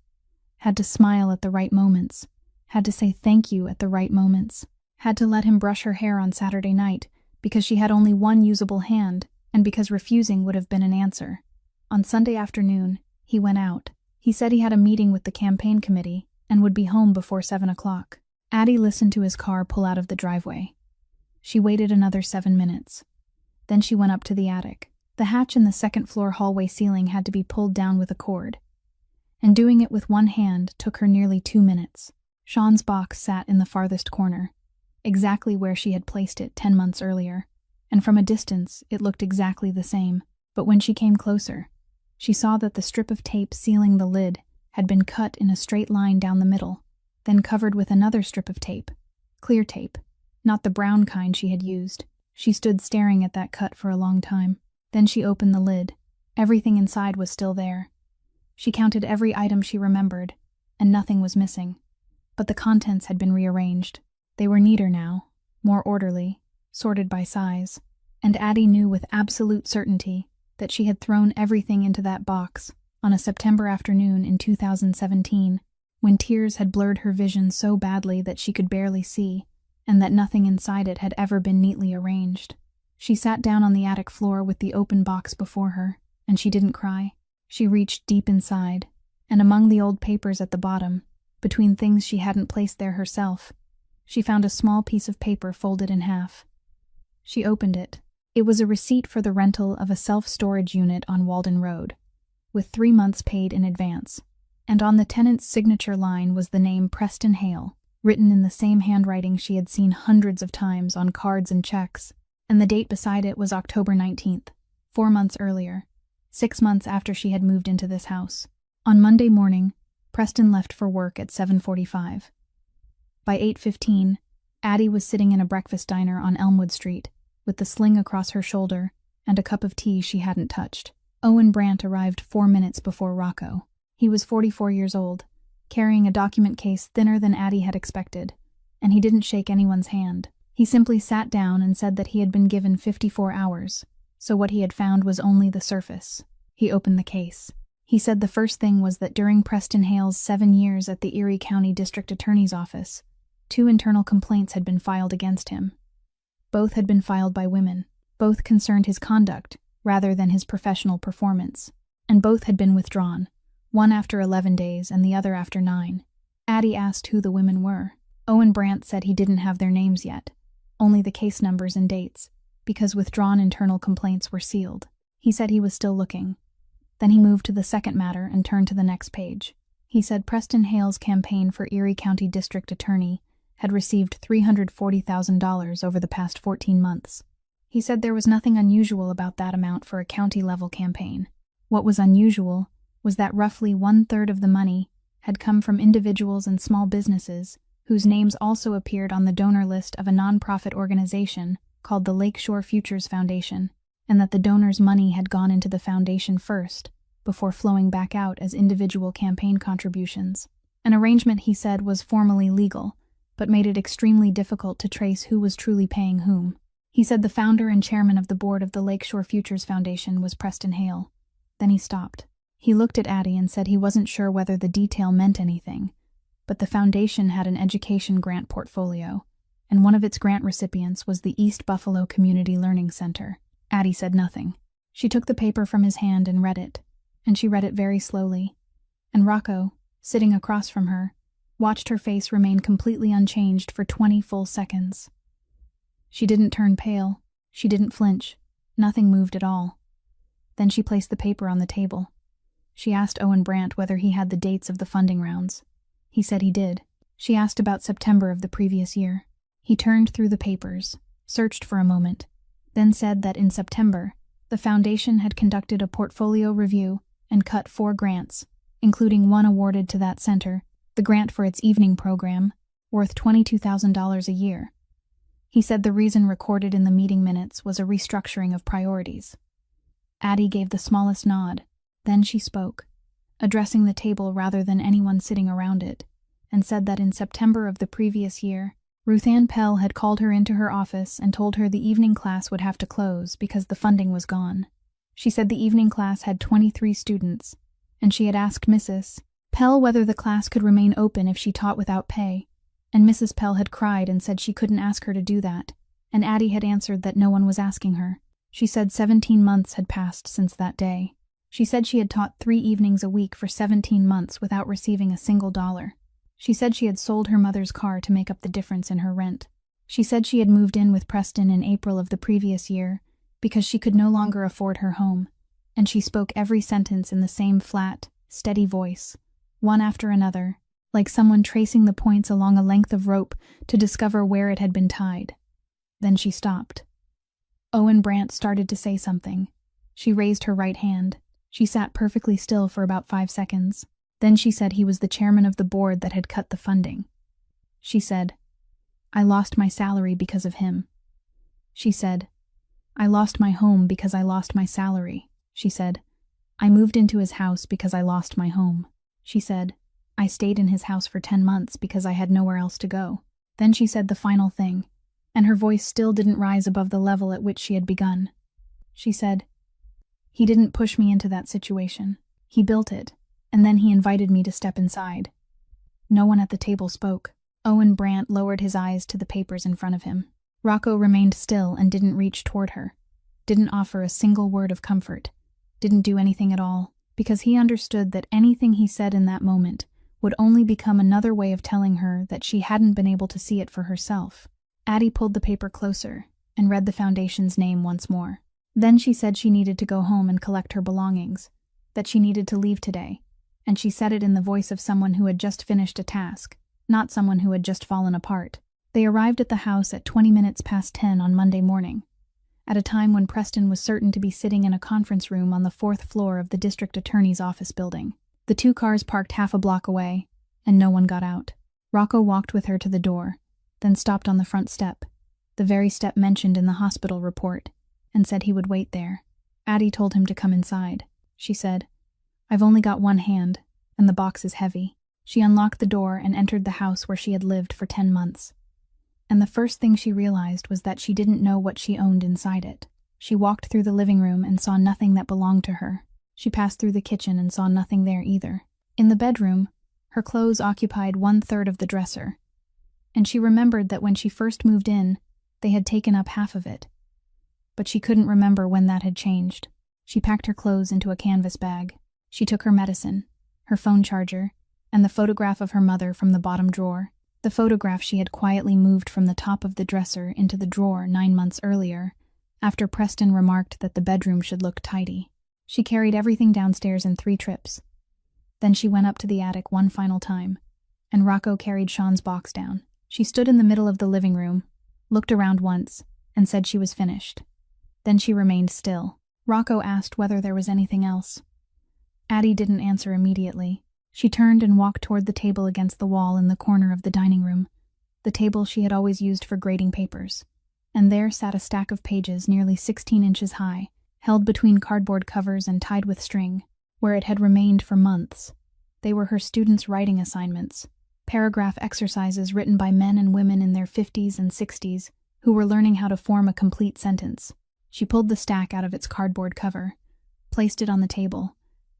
Had to smile at the right moments. Had to say thank you at the right moments. Had to let him brush her hair on Saturday night because she had only one usable hand and because refusing would have been an answer. On Sunday afternoon, he went out. He said he had a meeting with the campaign committee and would be home before 7 o'clock. Addie listened to his car pull out of the driveway. She waited another 7 minutes. Then she went up to the attic. The hatch in the second-floor hallway ceiling had to be pulled down with a cord, and doing it with one hand took her nearly 2 minutes. Sean's box sat in the farthest corner, exactly where she had placed it 10 months earlier, and from a distance it looked exactly the same. But when she came closer, she saw that the strip of tape sealing the lid had been cut in a straight line down the middle, then covered with another strip of tape, clear tape, not the brown kind she had used. She stood staring at that cut for a long time. Then she opened the lid. Everything inside was still there. She counted every item she remembered, and nothing was missing. But the contents had been rearranged. They were neater now, more orderly, sorted by size. And Addie knew with absolute certainty that she had thrown everything into that box on a September afternoon in 2017, when tears had blurred her vision so badly that she could barely see, and that nothing inside it had ever been neatly arranged. She sat down on the attic floor with the open box before her, and she didn't cry. She reached deep inside, and among the old papers at the bottom, between things she hadn't placed there herself, she found a small piece of paper folded in half. She opened it. It was a receipt for the rental of a self-storage unit on Walden Road, with 3 months paid in advance, and on the tenant's signature line was the name Preston Hale, written in the same handwriting she had seen hundreds of times on cards and checks, and the date beside it was October 19th, 4 months earlier, 6 months after she had moved into this house. On Monday morning, Preston left for work at 7:45. By 8:15, Addie was sitting in a breakfast diner on Elmwood Street, with the sling across her shoulder and a cup of tea she hadn't touched. Owen Brandt arrived 4 minutes before Rocco. He was 44 years old, carrying a document case thinner than Addie had expected, and he didn't shake anyone's hand. He simply sat down and said that he had been given 54 hours, so what he had found was only the surface. He opened the case. He said the first thing was that during Preston Hale's 7 years at the Erie County District Attorney's Office, 2 internal complaints had been filed against him. Both had been filed by women. Both concerned his conduct, rather than his professional performance. And both had been withdrawn, one after 11 days and the other after 9. Addie asked who the women were. Owen Brandt said he didn't have their names yet, only the case numbers and dates, because withdrawn internal complaints were sealed. He said he was still looking. Then he moved to the second matter and turned to the next page. He said Preston Hale's campaign for Erie County District Attorney had received $340,000 over the past 14 months. He said there was nothing unusual about that amount for a county-level campaign. What was unusual was that roughly 1/3 of the money had come from individuals and small businesses whose names also appeared on the donor list of a nonprofit organization called the Lakeshore Futures Foundation, and that the donors' money had gone into the foundation first, before flowing back out as individual campaign contributions. An arrangement, he said, was formally legal, but made it extremely difficult to trace who was truly paying whom. He said the founder and chairman of the board of the Lakeshore Futures Foundation was Preston Hale. Then he stopped. He looked at Addie and said he wasn't sure whether the detail meant anything, but the foundation had an education grant portfolio, and one of its grant recipients was the East Buffalo Community Learning Center. Addie said nothing. She took the paper from his hand and read it, and she read it very slowly. And Rocco, sitting across from her, watched her face remain completely unchanged for 20 full seconds. She didn't turn pale. She didn't flinch. Nothing moved at all. Then she placed the paper on the table. She asked Owen Brandt whether he had the dates of the funding rounds. He said he did. She asked about September of the previous year. He turned through the papers, searched for a moment, then said that in September, the foundation had conducted a portfolio review and cut 4 grants, including one awarded to that center, the grant for its evening program, worth $22,000 a year. He said the reason recorded in the meeting minutes was a restructuring of priorities. Addie gave the smallest nod. Then she spoke, addressing the table rather than anyone sitting around it, and said that in September of the previous year, Ruth Ann Pell had called her into her office and told her the evening class would have to close because the funding was gone. She said the evening class had 23 students, and she had asked Mrs. Pell whether the class could remain open if she taught without pay, and Mrs. Pell had cried and said she couldn't ask her to do that, and Addie had answered that no one was asking her. She said 17 months had passed since that day. She said she had taught 3 evenings a week for 17 months without receiving a single dollar. She said she had sold her mother's car to make up the difference in her rent. She said she had moved in with Preston in April of the previous year because she could no longer afford her home, and she spoke every sentence in the same flat, steady voice, one after another, like someone tracing the points along a length of rope to discover where it had been tied. Then she stopped. Owen Brandt started to say something. She raised her right hand. She sat perfectly still for about 5 seconds. Then she said he was the chairman of the board that had cut the funding. She said, I lost my salary because of him. She said, I lost my home because I lost my salary. She said, I moved into his house because I lost my home. She said, I stayed in his house for 10 months because I had nowhere else to go. Then she said the final thing, and her voice still didn't rise above the level at which she had begun. She said, he didn't push me into that situation. He built it, and then he invited me to step inside. No one at the table spoke. Owen Brandt lowered his eyes to the papers in front of him. Rocco remained still and didn't reach toward her, didn't offer a single word of comfort, didn't do anything at all, because he understood that anything he said in that moment would only become another way of telling her that she hadn't been able to see it for herself. Addie pulled the paper closer and read the foundation's name once more. Then she said she needed to go home and collect her belongings, that she needed to leave today, and she said it in the voice of someone who had just finished a task, not someone who had just fallen apart. They arrived at the house at 20 minutes past 10 on Monday morning, at a time when Preston was certain to be sitting in a conference room on the 4th floor of the district attorney's office building. The 2 cars parked half a block away, and no one got out. Rocco walked with her to the door, then stopped on the front step, the very step mentioned in the hospital report, and said he would wait there. Addie told him to come inside. She said, I've only got one hand, and the box is heavy. She unlocked the door and entered the house where she had lived for 10 months. And the first thing she realized was that she didn't know what she owned inside it. She walked through the living room and saw nothing that belonged to her. She passed through the kitchen and saw nothing there either. In the bedroom, her clothes occupied 1/3 of the dresser, and she remembered that when she first moved in, they had taken up half of it. But she couldn't remember when that had changed. She packed her clothes into a canvas bag. She took her medicine, her phone charger, and the photograph of her mother from the bottom drawer. The photograph she had quietly moved from the top of the dresser into the drawer 9 months earlier, after Preston remarked that the bedroom should look tidy. She carried everything downstairs in 3 trips. Then she went up to the attic one final time, and Rocco carried Sean's box down. She stood in the middle of the living room, looked around once, and said she was finished. Then she remained still. Rocco asked whether there was anything else. Addie didn't answer immediately. She turned and walked toward the table against the wall in the corner of the dining room, the table she had always used for grading papers. And there sat a stack of pages nearly 16 inches high, held between cardboard covers and tied with string, where it had remained for months. They were her students' writing assignments, paragraph exercises written by men and women in their 50s and 60s who were learning how to form a complete sentence. She pulled the stack out of its cardboard cover, placed it on the table,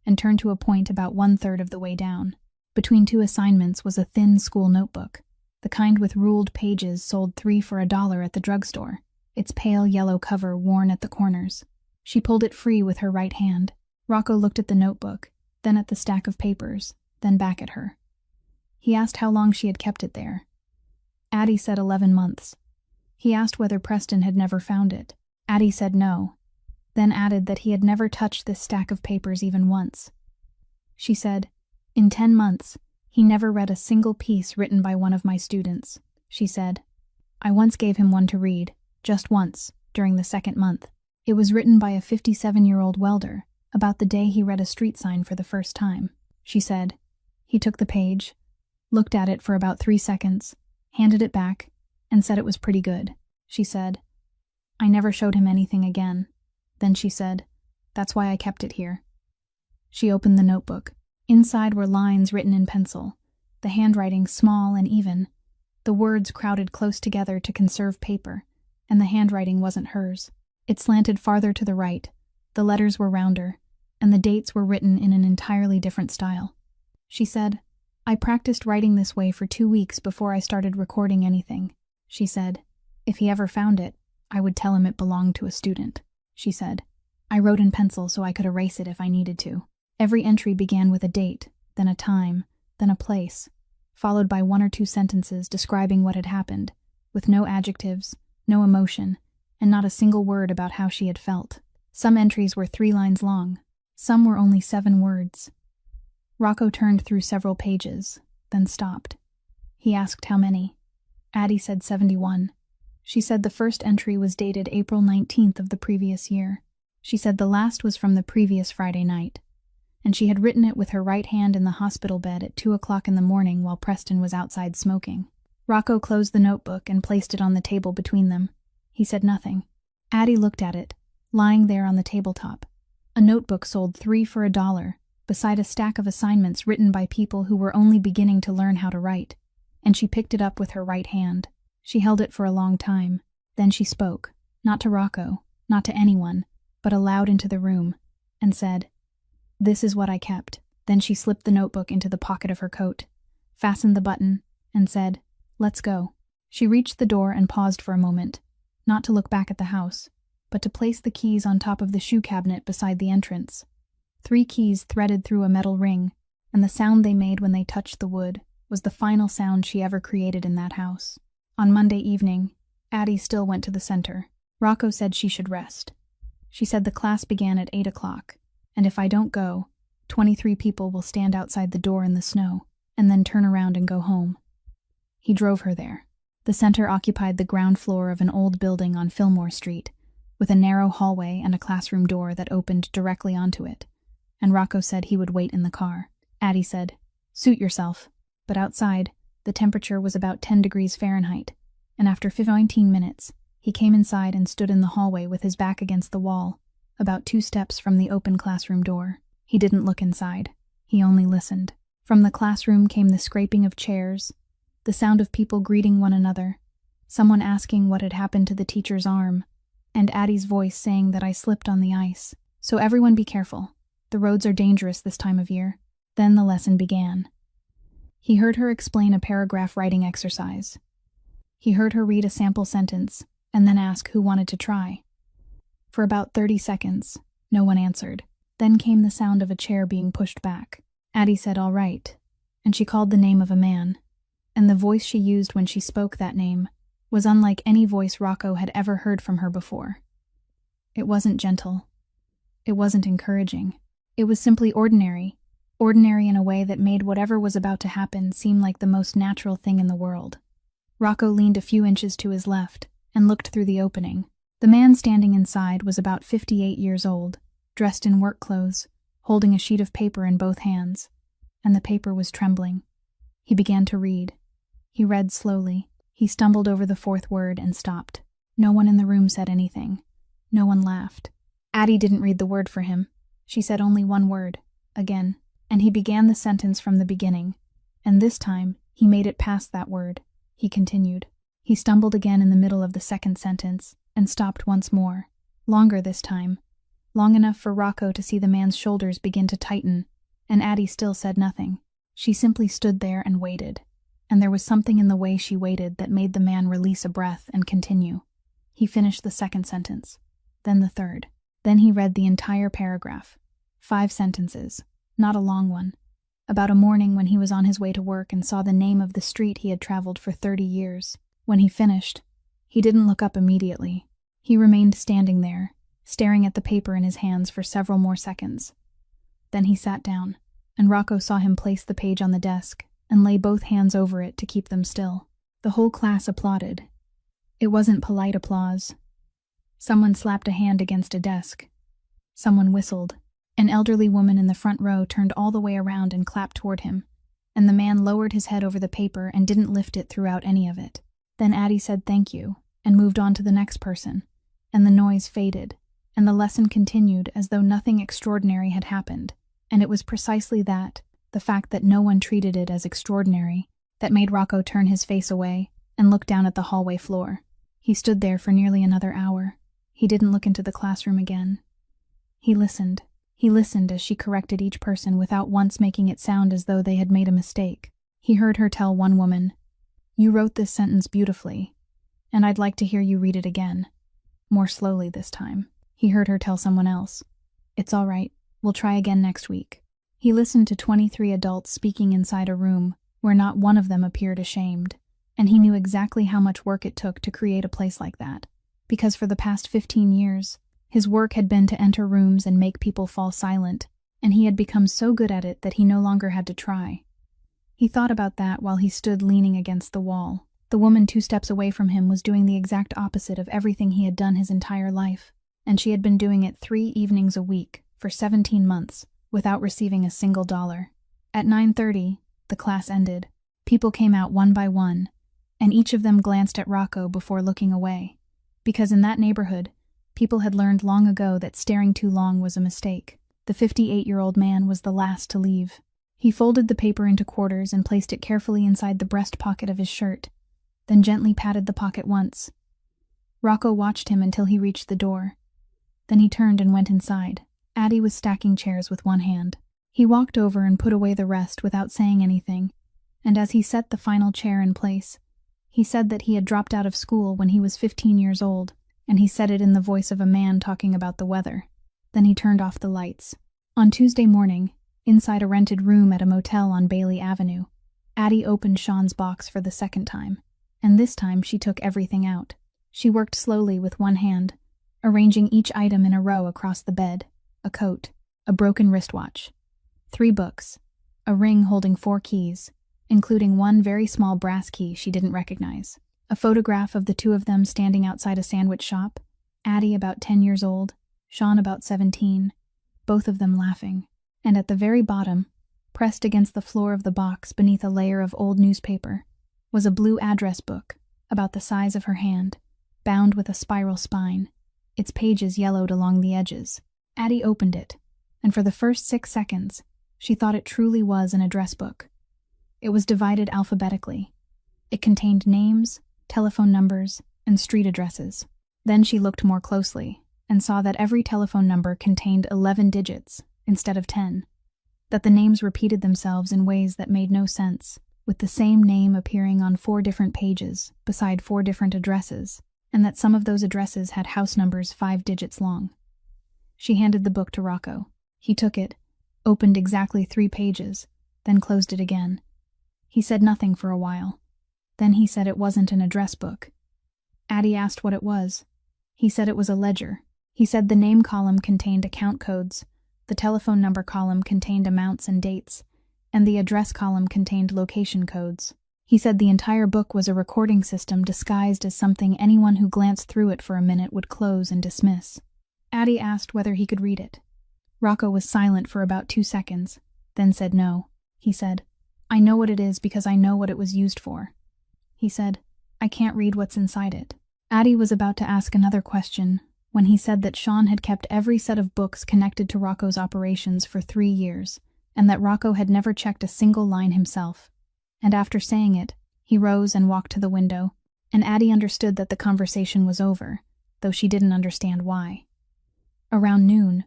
and turned to a point about 1/3 of the way down. Between 2 assignments was a thin school notebook, the kind with ruled pages sold 3 for $1 at the drugstore, its pale yellow cover worn at the corners. She pulled it free with her right hand. Rocco looked at the notebook, then at the stack of papers, then back at her. He asked how long she had kept it there. Addie said 11 months. He asked whether Preston had never found it. Addie said no, then added that he had never touched this stack of papers even once. She said, in 10 months, he never read a single piece written by one of my students. She said, I once gave him one to read, just once, during the 2nd month. It was written by a 57-year-old welder, about the day he read a street sign for the first time. She said, he took the page, looked at it for about 3 seconds, handed it back, and said it was pretty good. She said, I never showed him anything again. Then she said, that's why I kept it here. She opened the notebook. Inside were lines written in pencil, the handwriting small and even, the words crowded close together to conserve paper, and the handwriting wasn't hers. It slanted farther to the right, the letters were rounder, and the dates were written in an entirely different style. She said, I practiced writing this way for 2 weeks before I started recording anything. She said, if he ever found it, I would tell him it belonged to a student. She said, I wrote in pencil so I could erase it if I needed to. Every entry began with a date, then a time, then a place, followed by 1 or 2 sentences describing what had happened, with no adjectives, no emotion, and not a single word about how she had felt. Some entries were 3 lines long, some were only 7 words. Rocco turned through several pages, then stopped. He asked how many. Addie said 71. She said the first entry was dated April 19th of the previous year. She said the last was from the previous Friday night, and she had written it with her right hand in the hospital bed at 2 o'clock in the morning while Preston was outside smoking. Rocco closed the notebook and placed it on the table between them. He said nothing. Addie looked at it, lying there on the tabletop. A notebook sold 3 for $1, beside a stack of assignments written by people who were only beginning to learn how to write, and she picked it up with her right hand. She held it for a long time. Then she spoke, not to Rocco, not to anyone, but aloud into the room, and said, "This is what I kept." Then she slipped the notebook into the pocket of her coat, fastened the button, and said, "Let's go." She reached the door and paused for a moment, not to look back at the house, but to place the keys on top of the shoe cabinet beside the entrance. 3 keys threaded through a metal ring, and the sound they made when they touched the wood was the final sound she ever created in that house. On Monday evening, Addie still went to the center. Rocco said she should rest. She said the class began at 8 o'clock, and if I don't go, 23 people will stand outside the door in the snow, and then turn around and go home. He drove her there. The center occupied the ground floor of an old building on Fillmore Street, with a narrow hallway and a classroom door that opened directly onto it, and Rocco said he would wait in the car. Addie said, "Suit yourself." But outside, the temperature was about 10 degrees Fahrenheit, and after 19 minutes, he came inside and stood in the hallway with his back against the wall, about 2 steps from the open classroom door. He didn't look inside. He only listened. From the classroom came the scraping of chairs, the sound of people greeting one another, someone asking what had happened to the teacher's arm, and Addie's voice saying that I slipped on the ice. "So everyone be careful. The roads are dangerous this time of year." Then the lesson began. He heard her explain a paragraph writing exercise. He heard her read a sample sentence, and then ask who wanted to try. For about 30 seconds, no one answered. Then came the sound of a chair being pushed back. Addie said, "All right," and she called the name of a man, and the voice she used when she spoke that name was unlike any voice Rocco had ever heard from her before. It wasn't gentle. It wasn't encouraging. It was simply ordinary in a way that made whatever was about to happen seem like the most natural thing in the world. Rocco leaned a few inches to his left and looked through the opening. The man standing inside was about 58 years old, dressed in work clothes, holding a sheet of paper in both hands, and the paper was trembling. He began to read. He read slowly. He stumbled over the 4th word and stopped. No one in the room said anything. No one laughed. Addie didn't read the word for him. She said only one word, again, and he began the sentence from the beginning, and this time he made it past that word. He continued. He stumbled again in the middle of the 2nd sentence and stopped once more, longer this time, long enough for Rocco to see the man's shoulders begin to tighten, and Addie still said nothing. She simply stood there and waited, and there was something in the way she waited that made the man release a breath and continue. He finished the 2nd sentence, then the 3rd. Then he read the entire paragraph, 5 sentences, not a long one, about a morning when he was on his way to work and saw the name of the street he had traveled for 30 years. When he finished, he didn't look up immediately. He remained standing there, staring at the paper in his hands for several more seconds. Then he sat down, and Rocco saw him place the page on the desk and lay both hands over it to keep them still. The whole class applauded. It wasn't polite applause. Someone slapped a hand against a desk. Someone whistled. An elderly woman in the front row turned all the way around and clapped toward him, and the man lowered his head over the paper and didn't lift it throughout any of it. Then Addie said thank you and moved on to the next person, and the noise faded, and the lesson continued as though nothing extraordinary had happened, and it was precisely that, the fact that no one treated it as extraordinary, that made Rocco turn his face away and look down at the hallway floor. He stood there for nearly another hour. He didn't look into the classroom again. He listened. He listened as she corrected each person without once making it sound as though they had made a mistake. He heard her tell one woman, "You wrote this sentence beautifully, and I'd like to hear you read it again, more slowly this time." He heard her tell someone else, "It's all right, we'll try again next week." He listened to 23 adults speaking inside a room where not one of them appeared ashamed, and he knew exactly how much work it took to create a place like that, because for the past 15 years, his work had been to enter rooms and make people fall silent, and he had become so good at it that he no longer had to try. He thought about that while he stood leaning against the wall. The woman 2 steps away from him was doing the exact opposite of everything he had done his entire life, and she had been doing it 3 evenings a week for 17 months without receiving a single dollar. At 9:30, the class ended. People came out one by one, and each of them glanced at Rocco before looking away, because in that neighborhood, people had learned long ago that staring too long was a mistake. The 58-year-old man was the last to leave. He folded the paper into quarters and placed it carefully inside the breast pocket of his shirt, then gently patted the pocket once. Rocco watched him until he reached the door. Then he turned and went inside. Addie was stacking chairs with one hand. He walked over and put away the rest without saying anything, and as he set the final chair in place, he said that he had dropped out of school when he was 15 years old, and he said it in the voice of a man talking about the weather. Then he turned off the lights. On Tuesday morning, inside a rented room at a motel on Bailey Avenue, Addie opened Sean's box for the second time, and this time she took everything out. She worked slowly with one hand, arranging each item in a row across the bed: a coat, a broken wristwatch, 3 books, a ring holding 4 keys, including one very small brass key she didn't recognize, a photograph of the two of them standing outside a sandwich shop, Addie about 10 years old, Sean about 17, both of them laughing, and at the very bottom, pressed against the floor of the box beneath a layer of old newspaper, was a blue address book, about the size of her hand, bound with a spiral spine, its pages yellowed along the edges. Addie opened it, and for the first 6 seconds, she thought it truly was an address book. It was divided alphabetically. It contained names, telephone numbers, and street addresses. Then she looked more closely, and saw that every telephone number contained 11 digits, instead of 10. That the names repeated themselves in ways that made no sense, with the same name appearing on 4 different pages, beside 4 different addresses, and that some of those addresses had house numbers 5 digits long. She handed the book to Rocco. He took it, opened exactly 3 pages, then closed it again. He said nothing for a while. Then he said it wasn't an address book. Addie asked what it was. He said it was a ledger. He said the name column contained account codes, the telephone number column contained amounts and dates, and the address column contained location codes. He said the entire book was a recording system disguised as something anyone who glanced through it for a minute would close and dismiss. Addie asked whether he could read it. Rocco was silent for about 2 seconds, then said no. He said, "I know what it is because I know what it was used for." He said, "I can't read what's inside it." Addie was about to ask another question when he said that Sean had kept every set of books connected to Rocco's operations for 3 years, and that Rocco had never checked a single line himself. And after saying it, he rose and walked to the window, and Addie understood that the conversation was over, though she didn't understand why. Around noon,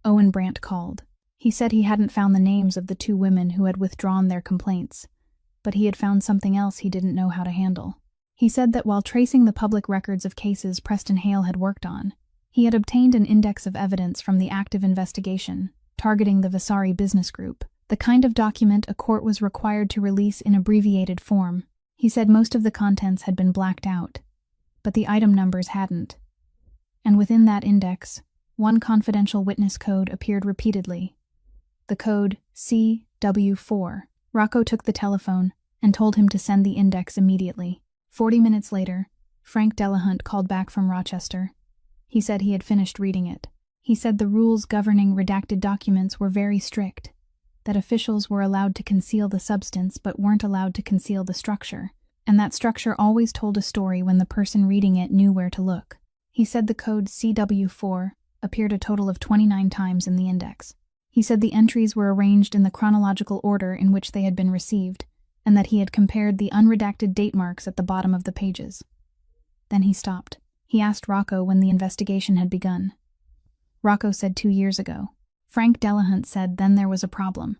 Owen Brandt called. He said he hadn't found the names of the 2 women who had withdrawn their complaints, but he had found something else he didn't know how to handle. He said that while tracing the public records of cases Preston Hale had worked on, he had obtained an index of evidence from the active investigation, targeting the Vasari business group, the kind of document a court was required to release in abbreviated form. He said most of the contents had been blacked out, but the item numbers hadn't. And within that index, one confidential witness code appeared repeatedly. The code CW4. Rocco took the telephone and told him to send the index immediately. 40 minutes later, Frank Delahunt called back from Rochester. He said he had finished reading it. He said the rules governing redacted documents were very strict, that officials were allowed to conceal the substance but weren't allowed to conceal the structure, and that structure always told a story when the person reading it knew where to look. He said the code CW4 appeared a total of 29 times in the index. He said the entries were arranged in the chronological order in which they had been received, and that he had compared the unredacted date marks at the bottom of the pages. Then he stopped. He asked Rocco when the investigation had begun. Rocco said 2 years ago. Frank Delahunt said then there was a problem.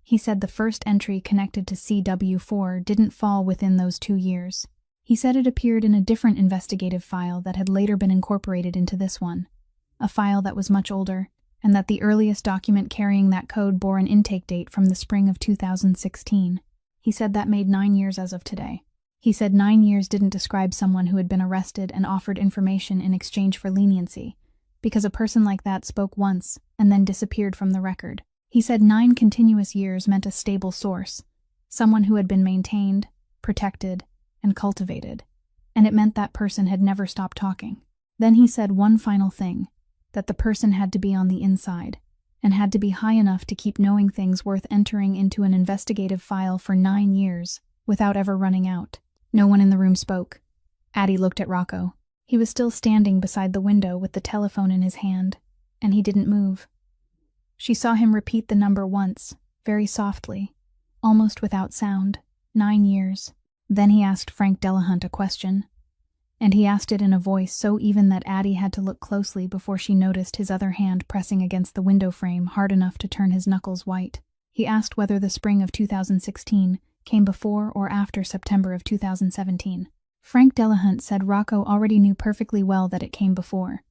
He said the first entry connected to CW4 didn't fall within those 2 years. He said it appeared in a different investigative file that had later been incorporated into this one, a file that was much older, and that the earliest document carrying that code bore an intake date from the spring of 2016. He said that made 9 years as of today. He said 9 years didn't describe someone who had been arrested and offered information in exchange for leniency, because a person like that spoke once and then disappeared from the record. He said 9 continuous years meant a stable source, someone who had been maintained, protected, and cultivated, and it meant that person had never stopped talking. Then he said one final thing, that the person had to be on the inside, and had to be high enough to keep knowing things worth entering into an investigative file for 9 years without ever running out. No one in the room spoke. Addie looked at Rocco. He was still standing beside the window with the telephone in his hand, and he didn't move. She saw him repeat the number once, very softly, almost without sound. 9 years. Then he asked Frank Delahunt a question, and he asked it in a voice so even that Addie had to look closely before she noticed his other hand pressing against the window frame hard enough to turn his knuckles white. He asked whether the spring of 2016 came before or after September of 2017. Frank Delahunt said Rocco already knew perfectly well that it came before,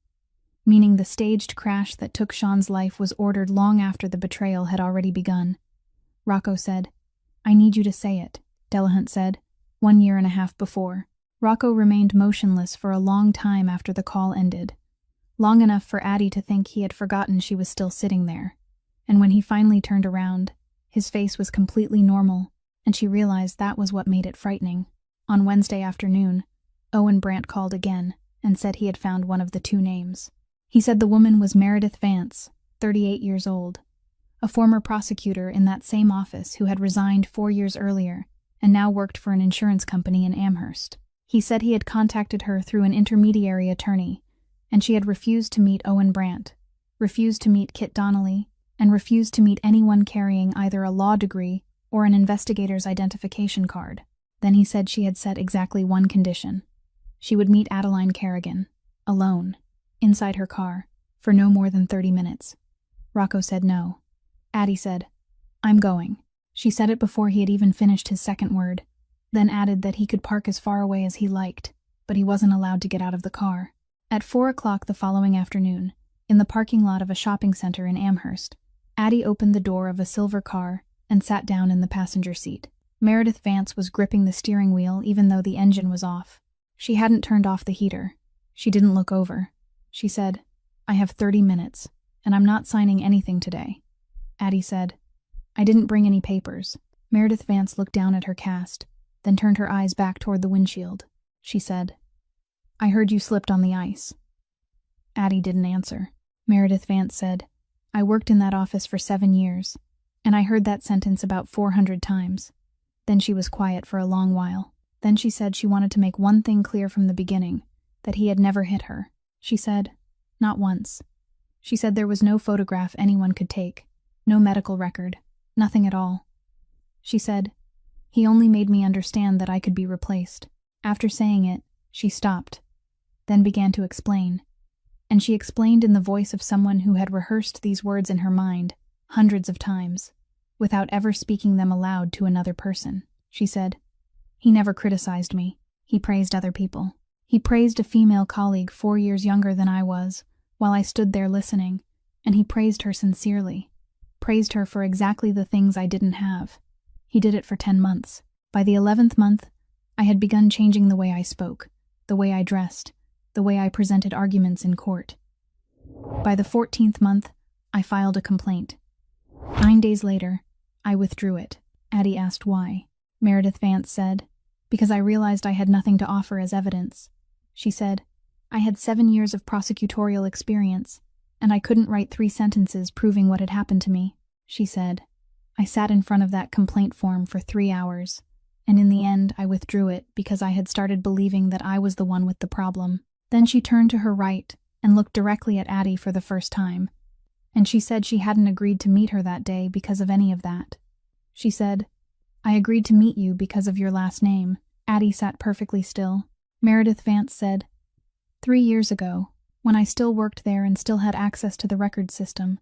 meaning the staged crash that took Sean's life was ordered long after the betrayal had already begun. Rocco said, "I need you to say it," Delahunt said, 1.5 years before. Rocco remained motionless for a long time after the call ended, long enough for Addie to think he had forgotten she was still sitting there. And when he finally turned around, his face was completely normal, and she realized that was what made it frightening. On Wednesday afternoon, Owen Brandt called again and said he had found one of the two names. He said the woman was Meredith Vance, 38 years old, a former prosecutor in that same office who had resigned 4 years earlier and now worked for an insurance company in Amherst. He said he had contacted her through an intermediary attorney, and she had refused to meet Owen Brandt, refused to meet Kit Donnelly, and refused to meet anyone carrying either a law degree or an investigator's identification card. Then he said she had set exactly one condition. She would meet Adeline Kerrigan, alone, inside her car, for no more than 30 minutes. Rocco said no. Addie said, "I'm going." She said it before he had even finished his second word, then added that he could park as far away as he liked, but he wasn't allowed to get out of the car. At 4 o'clock the following afternoon, in the parking lot of a shopping center in Amherst, Addie opened the door of a silver car and sat down in the passenger seat. Meredith Vance was gripping the steering wheel even though the engine was off. She hadn't turned off the heater. She didn't look over. She said, "I have 30 minutes, and I'm not signing anything today." Addie said, "I didn't bring any papers." Meredith Vance looked down at her cast, then turned her eyes back toward the windshield. She said, "I heard you slipped on the ice." Addie didn't answer. Meredith Vance said, "I worked in that office for 7 years, and I heard that sentence about 400 times. Then she was quiet for a long while. Then she said she wanted to make one thing clear from the beginning, that he had never hit her. She said, not once. She said there was no photograph anyone could take, no medical record, nothing at all. She said, he only made me understand that I could be replaced. After saying it, she stopped, then began to explain. And she explained in the voice of someone who had rehearsed these words in her mind hundreds of times, without ever speaking them aloud to another person. She said, "He never criticized me. He praised other people. He praised a female colleague 4 years younger than I was, while I stood there listening, and he praised her sincerely, praised her for exactly the things I didn't have. He did it for 10 months. By the 11th month, I had begun changing the way I spoke, the way I dressed, the way I presented arguments in court. By the 14th month, I filed a complaint. 9 days later, I withdrew it." Addie asked why. Meredith Vance said, "Because I realized I had nothing to offer as evidence." She said, "I had 7 years of prosecutorial experience, and I couldn't write 3 sentences proving what had happened to me." She said, "I sat in front of that complaint form for 3 hours, and in the end I withdrew it because I had started believing that I was the one with the problem." Then she turned to her right and looked directly at Addie for the first time, and she said she hadn't agreed to meet her that day because of any of that. She said, "I agreed to meet you because of your last name." Addie sat perfectly still. Meredith Vance said, 3 years ago, when I still worked there and still had access to the record system,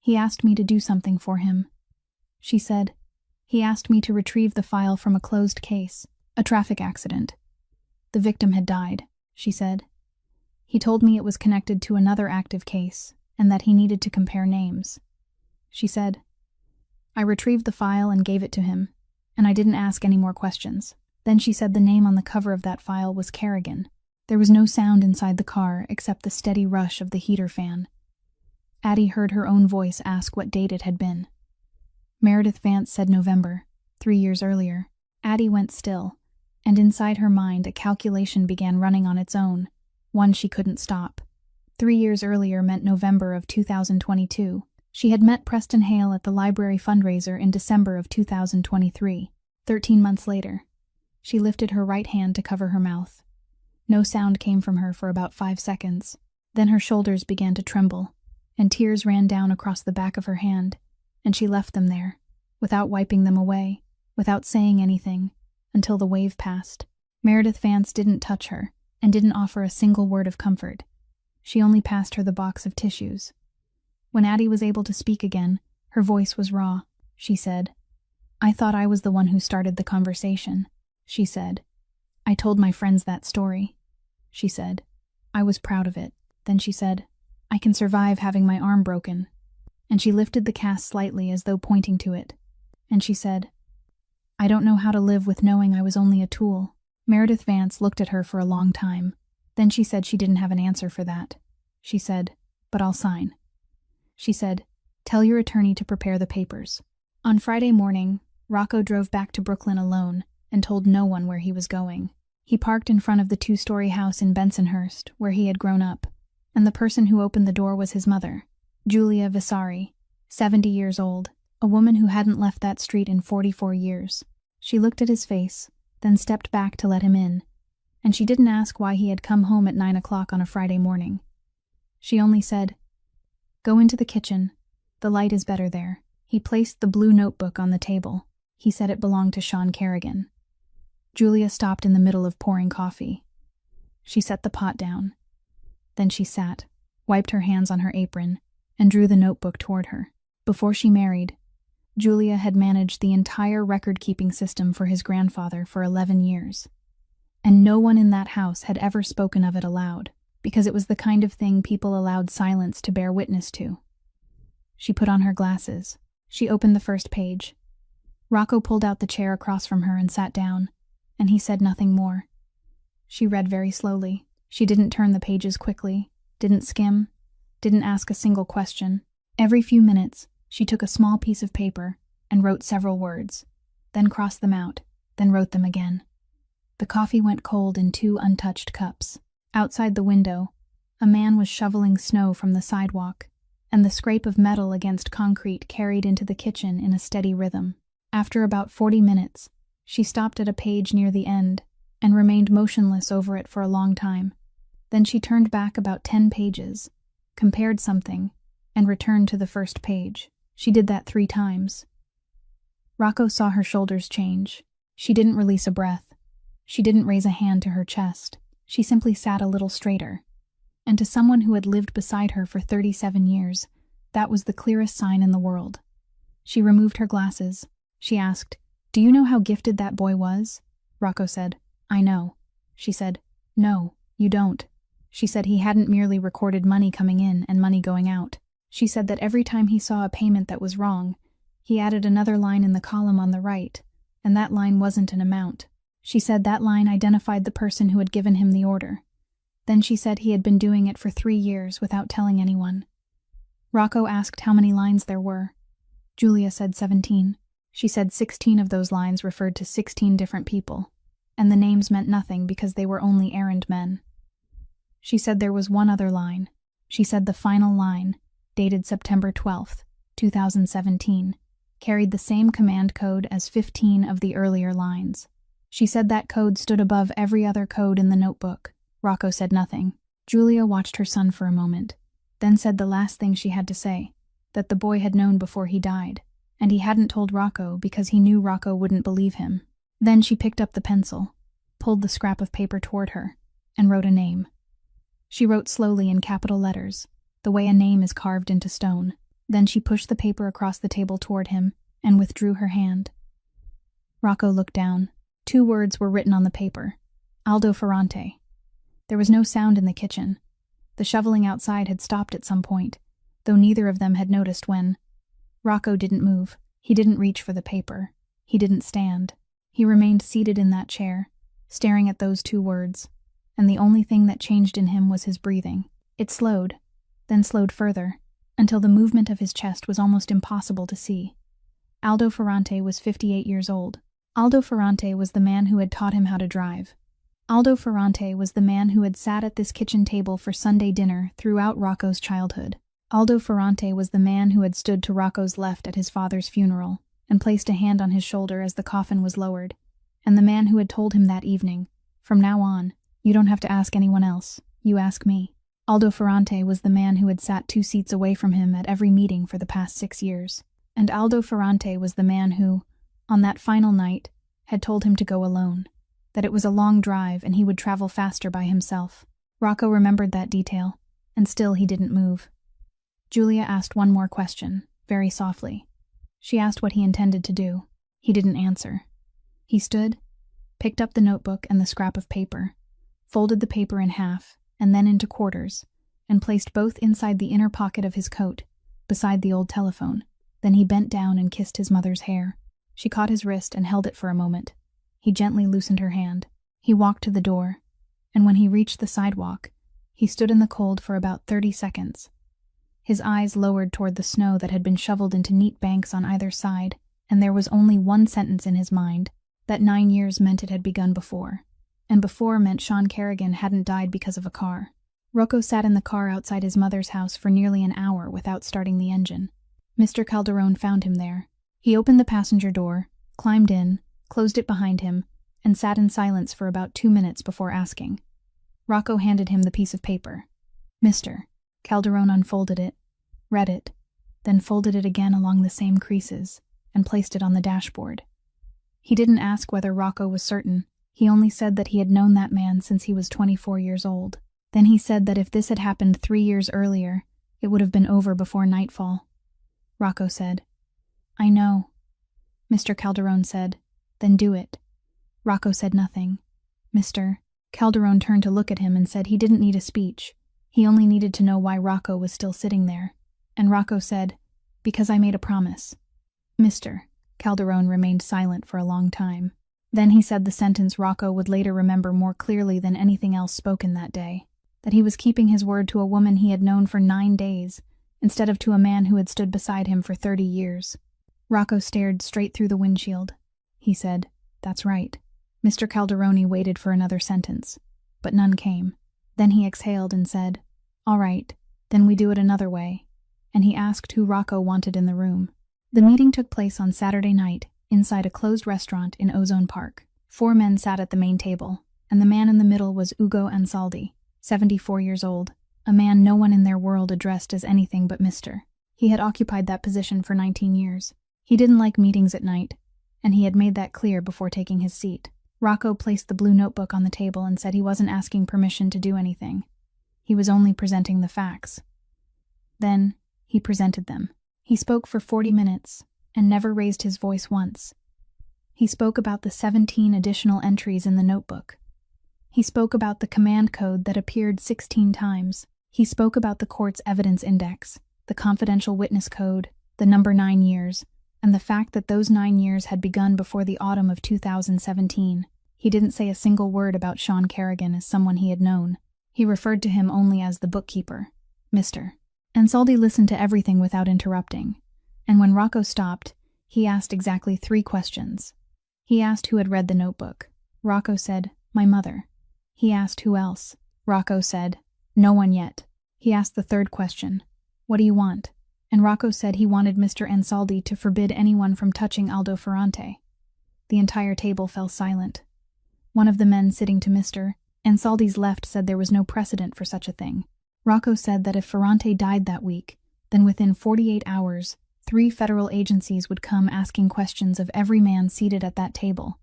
he asked me to do something for him." She said, "He asked me to retrieve the file from a closed case, a traffic accident. The victim had died," she said. "He told me it was connected to another active case, and that he needed to compare names." She said, "I retrieved the file and gave it to him, and I didn't ask any more questions." Then she said the name on the cover of that file was Kerrigan. There was no sound inside the car except the steady rush of the heater fan. Addie heard her own voice ask what date it had been. Meredith Vance said November, 3 years earlier. Addie went still, and inside her mind a calculation began running on its own, one she couldn't stop. 3 years earlier meant November of 2022. She had met Preston Hale at the library fundraiser in December of 2023. 13 months later, She lifted her right hand to cover her mouth. No sound came from her for about 5 seconds. Then her shoulders began to tremble, and tears ran down across the back of her hand, and she left them there, without wiping them away, without saying anything, until the wave passed. Meredith Vance didn't touch her, and didn't offer a single word of comfort. She only passed her the box of tissues. When Addie was able to speak again, her voice was raw. She said, "I thought I was the one who started the conversation," she said. "I told my friends that story," she said. "I was proud of it." Then she said, "I can survive having my arm broken." And she lifted the cast slightly as though pointing to it. And she said, "I don't know how to live with knowing I was only a tool." Meredith Vance looked at her for a long time. Then she said she didn't have an answer for that. She said, "But I'll sign." She said, "Tell your attorney to prepare the papers." On Friday morning, Rocco drove back to Brooklyn alone and told no one where he was going. He parked in front of the 2-story house in Bensonhurst, where he had grown up, and the person who opened the door was his mother, Julia Vasari, 70 years old, a woman who hadn't left that street in 44 years. She looked at his face, then stepped back to let him in, and she didn't ask why he had come home at 9 o'clock on a Friday morning. She only said, "Go into the kitchen. The light is better there." He placed the blue notebook on the table. He said it belonged to Sean Kerrigan. Julia stopped in the middle of pouring coffee. She set the pot down. Then she sat, wiped her hands on her apron, and drew the notebook toward her. Before she married, Julia had managed the entire record-keeping system for his grandfather for 11 years. And no one in that house had ever spoken of it aloud, because it was the kind of thing people allowed silence to bear witness to. She put on her glasses. She opened the first page. Rocco pulled out the chair across from her and sat down, and he said nothing more. She read very slowly. She didn't turn the pages quickly, didn't skim, didn't ask a single question. Every few minutes, she took a small piece of paper and wrote several words, then crossed them out, then wrote them again. The coffee went cold in 2 untouched cups. Outside the window, a man was shoveling snow from the sidewalk, and the scrape of metal against concrete carried into the kitchen in a steady rhythm. After about 40 minutes, she stopped at a page near the end and remained motionless over it for a long time. Then she turned back about 10 pages, compared something, and returned to the first page. She did that 3 times. Rocco saw her shoulders change. She didn't release a breath. She didn't raise a hand to her chest. She simply sat a little straighter. And to someone who had lived beside her for 37 years, that was the clearest sign in the world. She removed her glasses. She asked, "Do you know how gifted that boy was?" Rocco said, "I know." She said, "No, you don't." She said he hadn't merely recorded money coming in and money going out. She said that every time he saw a payment that was wrong, he added another line in the column on the right, and that line wasn't an amount. She said that line identified the person who had given him the order. Then she said he had been doing it for 3 years without telling anyone. Rocco asked how many lines there were. Julia said 17. She said 16 of those lines referred to 16 different people, and the names meant nothing because they were only errand men. She said there was one other line. She said the final line, dated September 12th, 2017, carried the same command code as 15 of the earlier lines. She said that code stood above every other code in the notebook. Rocco said nothing. Julia watched her son for a moment, then said the last thing she had to say, that the boy had known before he died, and he hadn't told Rocco because he knew Rocco wouldn't believe him. Then she picked up the pencil, pulled the scrap of paper toward her, and wrote a name. She wrote slowly in capital letters, the way a name is carved into stone. Then she pushed the paper across the table toward him and withdrew her hand. Rocco looked down. 2 words were written on the paper. Aldo Ferrante. There was no sound in the kitchen. The shoveling outside had stopped at some point, though neither of them had noticed when. Rocco didn't move. He didn't reach for the paper. He didn't stand. He remained seated in that chair, staring at those 2 words, and the only thing that changed in him was his breathing. It slowed, then slowed further, until the movement of his chest was almost impossible to see. Aldo Ferrante was 58 years old. Aldo Ferrante was the man who had taught him how to drive. Aldo Ferrante was the man who had sat at this kitchen table for Sunday dinner throughout Rocco's childhood. Aldo Ferrante was the man who had stood to Rocco's left at his father's funeral and placed a hand on his shoulder as the coffin was lowered, And the man who had told him that evening, "From now on, you don't have to ask anyone else, you ask me." Aldo Ferrante was the man who had sat 2 seats away from him at every meeting for the past 6 years. And Aldo Ferrante was the man who, on that final night, had told him to go alone, that it was a long drive and he would travel faster by himself. Rocco remembered that detail, and still he didn't move. Julia asked one more question, very softly. She asked what he intended to do. He didn't answer. He stood, picked up the notebook and the scrap of paper, folded the paper in half and then into quarters, and placed both inside the inner pocket of his coat, beside the old telephone. Then he bent down and kissed his mother's hair. She caught his wrist and held it for a moment. He gently loosened her hand. He walked to the door, and when he reached the sidewalk, he stood in the cold for about 30 seconds. His eyes lowered toward the snow that had been shoveled into neat banks on either side, and there was only one sentence in his mind, that 9 years meant it had begun before, and before meant Sean Kerrigan hadn't died because of a car. Rocco sat in the car outside his mother's house for nearly an hour without starting the engine. Mr. Calderone found him there. He opened the passenger door, climbed in, closed it behind him, and sat in silence for about 2 minutes before asking. Rocco handed him the piece of paper. "Mr." Calderone unfolded it, read it, then folded it again along the same creases, and placed it on the dashboard. He didn't ask whether Rocco was certain. He only said that he had known that man since he was 24 years old. Then he said that if this had happened 3 years earlier, it would have been over before nightfall. Rocco said, "I know." Mr. Calderone said, "Then do it." Rocco said nothing. Mr. Calderone turned to look at him and said he didn't need a speech. He only needed to know why Rocco was still sitting there. And Rocco said, "Because I made a promise." Mr. Calderone remained silent for a long time. Then he said the sentence Rocco would later remember more clearly than anything else spoken that day, that he was keeping his word to a woman he had known for 9 days, instead of to a man who had stood beside him for 30 years. Rocco stared straight through the windshield. He said, "That's right." Mr. Calderone waited for another sentence, but none came. Then he exhaled and said, "All right, then we do it another way," and he asked who Rocco wanted in the room. The meeting took place on Saturday night, inside a closed restaurant in Ozone Park. 4 men sat at the main table, and the man in the middle was Ugo Ansaldi, 74 years old, a man no one in their world addressed as anything but Mr. He had occupied that position for 19 years. He didn't like meetings at night, and he had made that clear before taking his seat. Rocco placed the blue notebook on the table and said he wasn't asking permission to do anything. He was only presenting the facts. Then, he presented them. He spoke for 40 minutes, and never raised his voice once. He spoke about the 17 additional entries in the notebook. He spoke about the command code that appeared 16 times. He spoke about the court's evidence index, the confidential witness code, the number 9 years, and the fact that those 9 years had begun before the autumn of 2017. He didn't say a single word about Sean Kerrigan as someone he had known. He referred to him only as the bookkeeper, Mr. Ansaldi listened to everything without interrupting, and when Rocco stopped, he asked exactly 3 questions. He asked who had read the notebook. Rocco said, "My mother." He asked who else. Rocco said, "No one yet." He asked the 3rd question, "What do you want?" And Rocco said he wanted Mr. Ansaldi to forbid anyone from touching Aldo Ferrante. The entire table fell silent. One of the men sitting to Mr. Ansaldi's left said there was no precedent for such a thing. Rocco said that if Ferrante died that week, then within 48 hours, 3 federal agencies would come asking questions of every man seated at that table,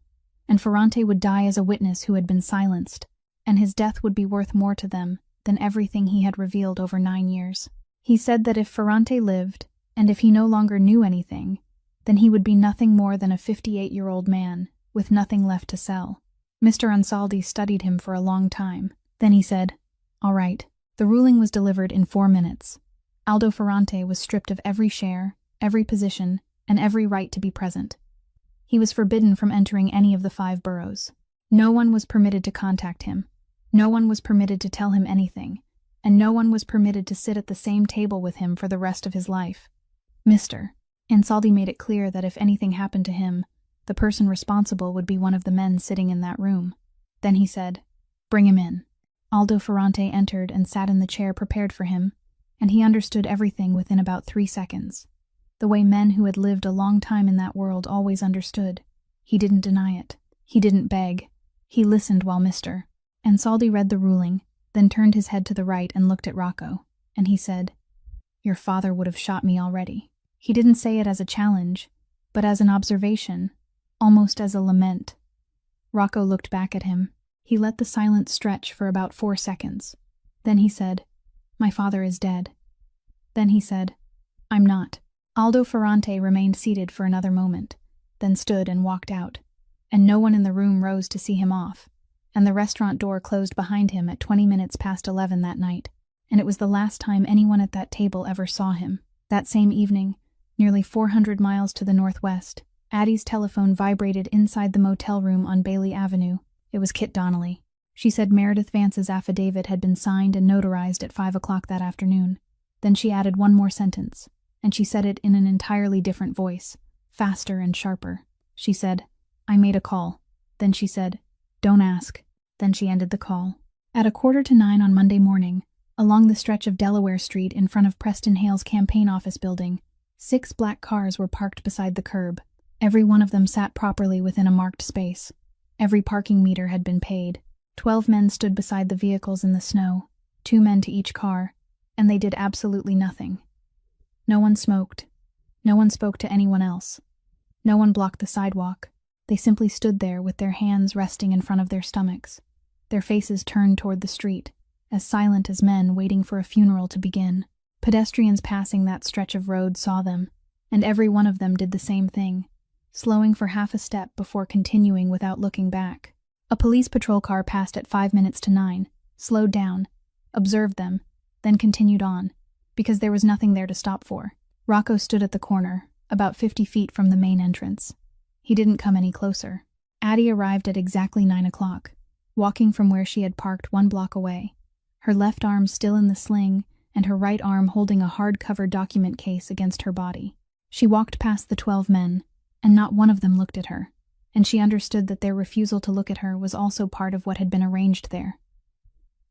and Ferrante would die as a witness who had been silenced, and his death would be worth more to them than everything he had revealed over 9 years. He said that if Ferrante lived, and if he no longer knew anything, then he would be nothing more than a 58-year-old man, with nothing left to sell. Mr. Ansaldi studied him for a long time. Then he said, "All right." The ruling was delivered in 4 minutes. Aldo Ferrante was stripped of every share, every position, and every right to be present. He was forbidden from entering any of the 5 boroughs. No one was permitted to contact him. No one was permitted to tell him anything, and no one was permitted to sit at the same table with him for the rest of his life. Mr. Ansaldi made it clear that if anything happened to him, the person responsible would be one of the men sitting in that room. Then he said, "Bring him in." Aldo Ferrante entered and sat in the chair prepared for him, and he understood everything within about 3 seconds. The way men who had lived a long time in that world always understood. He didn't deny it. He didn't beg. He listened while Mr. Ansaldi read the ruling, then turned his head to the right and looked at Rocco, and he said, "Your father would have shot me already." He didn't say it as a challenge, but as an observation, almost as a lament. Rocco looked back at him. He let the silence stretch for about 4 seconds. Then he said, "My father is dead." Then he said, "I'm not." Aldo Ferrante remained seated for another moment, then stood and walked out, and no one in the room rose to see him off, and the restaurant door closed behind him at 20 minutes past 11 that night, and it was the last time anyone at that table ever saw him. That same evening, nearly 400 miles to the northwest, Addie's telephone vibrated inside the motel room on Bailey Avenue. It was Kit Donnelly. She said Meredith Vance's affidavit had been signed and notarized at 5 o'clock that afternoon. Then she added one more sentence, and she said it in an entirely different voice, faster and sharper. She said, "I made a call." Then she said, "Don't ask." Then she ended the call. At 8:45 on Monday morning, along the stretch of Delaware Street in front of Preston Hale's campaign office building, 6 black cars were parked beside the curb. Every one of them sat properly within a marked space. Every parking meter had been paid. 12 men stood beside the vehicles in the snow, 2 men to each car, and they did absolutely nothing. No one smoked. No one spoke to anyone else. No one blocked the sidewalk. They simply stood there with their hands resting in front of their stomachs, their faces turned toward the street, as silent as men waiting for a funeral to begin. Pedestrians passing that stretch of road saw them, and every one of them did the same thing, slowing for half a step before continuing without looking back. A police patrol car passed at 5 minutes to 9, slowed down, observed them, then continued on, because there was nothing there to stop for. Rocco stood at the corner, about 50 feet from the main entrance. He didn't come any closer. Addie arrived at exactly 9 o'clock, walking from where she had parked 1 block away, her left arm still in the sling and her right arm holding a hard-cover document case against her body. She walked past the 12 men, and not one of them looked at her, and she understood that their refusal to look at her was also part of what had been arranged there.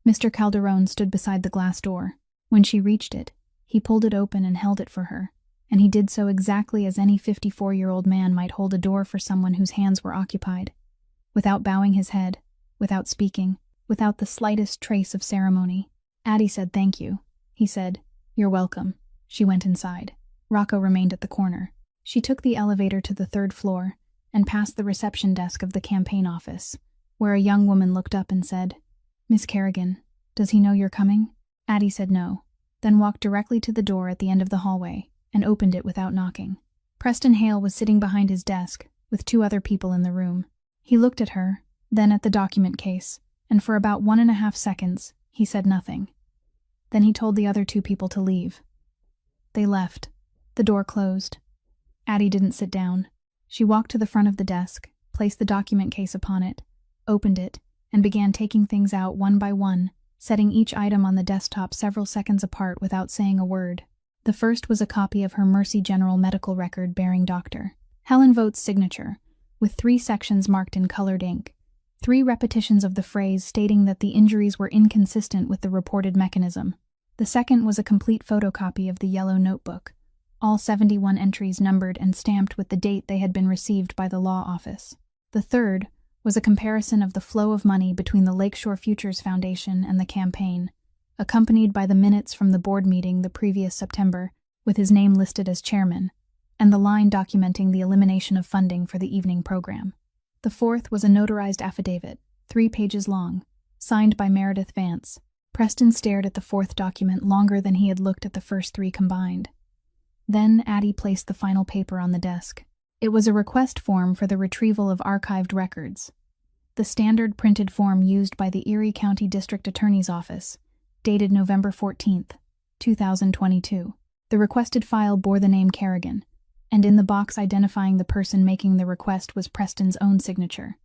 Mr. Calderone stood beside the glass door. When she reached it, he pulled it open and held it for her, and he did so exactly as any 54-year-old man might hold a door for someone whose hands were occupied, without bowing his head, without speaking, without the slightest trace of ceremony. Addie said thank you. He said, "You're welcome." She went inside. Rocco remained at the corner. She took the elevator to the 3rd floor and passed the reception desk of the campaign office, where a young woman looked up and said, "Miss Kerrigan, does he know you're coming?" Addie said no, then walked directly to the door at the end of the hallway and opened it without knocking. Preston Hale was sitting behind his desk, with 2 other people in the room. He looked at her, then at the document case, and for about 1.5 seconds, he said nothing. Then he told the other 2 people to leave. They left. The door closed. Addie didn't sit down. She walked to the front of the desk, placed the document case upon it, opened it, and began taking things out one by one, setting each item on the desktop several seconds apart without saying a word. The first was a copy of her Mercy General medical record bearing Dr. Helen Vogt's signature, with 3 sections marked in colored ink, 3 repetitions of the phrase stating that the injuries were inconsistent with the reported mechanism. The second was a complete photocopy of the yellow notebook, all 71 entries numbered and stamped with the date they had been received by the law office. The third was a comparison of the flow of money between the Lakeshore Futures Foundation and the campaign, accompanied by the minutes from the board meeting the previous September, with his name listed as chairman, and the line documenting the elimination of funding for the evening program. The fourth was a notarized affidavit, 3 pages long, signed by Meredith Vance. Preston stared at the 4th document longer than he had looked at the first 3 combined. Then Addie placed the final paper on the desk. It was a request form for the retrieval of archived records, the standard printed form used by the Erie County District Attorney's Office, dated November 14, 2022. The requested file bore the name Kerrigan, and in the box identifying the person making the request was Preston's own signature.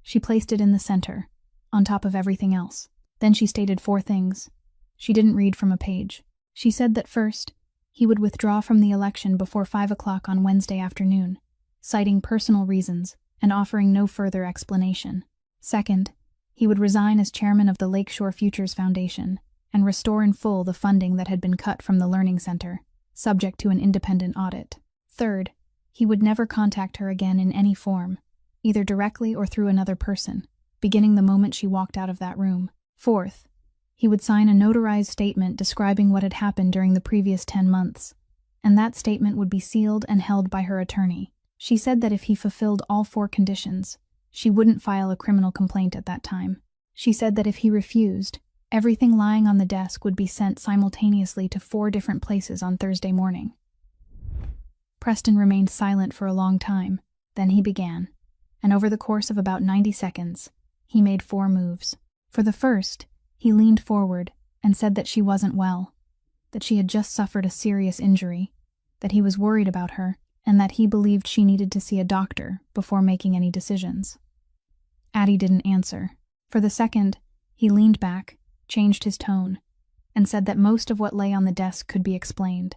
She placed it in the center, on top of everything else. Then she stated 4 things. She didn't read from a page. She said that first, he would withdraw from the election before 5 o'clock on Wednesday afternoon, citing personal reasons and offering no further explanation. Second, he would resign as chairman of the Lakeshore Futures Foundation and restore in full the funding that had been cut from the Learning Center, subject to an independent audit. Third, he would never contact her again in any form, either directly or through another person, beginning the moment she walked out of that room. Fourth, he would sign a notarized statement describing what had happened during the previous 10 months, and that statement would be sealed and held by her attorney. She said that if he fulfilled all 4 conditions, she wouldn't file a criminal complaint at that time. She said that if he refused, everything lying on the desk would be sent simultaneously to 4 different places on Thursday morning. Preston remained silent for a long time. Then he began, and over the course of about 90 seconds, he made 4 moves. For the first, he leaned forward and said that she wasn't well, that she had just suffered a serious injury, that he was worried about her, and that he believed she needed to see a doctor before making any decisions. Addie didn't answer. For the second, he leaned back, changed his tone, and said that most of what lay on the desk could be explained,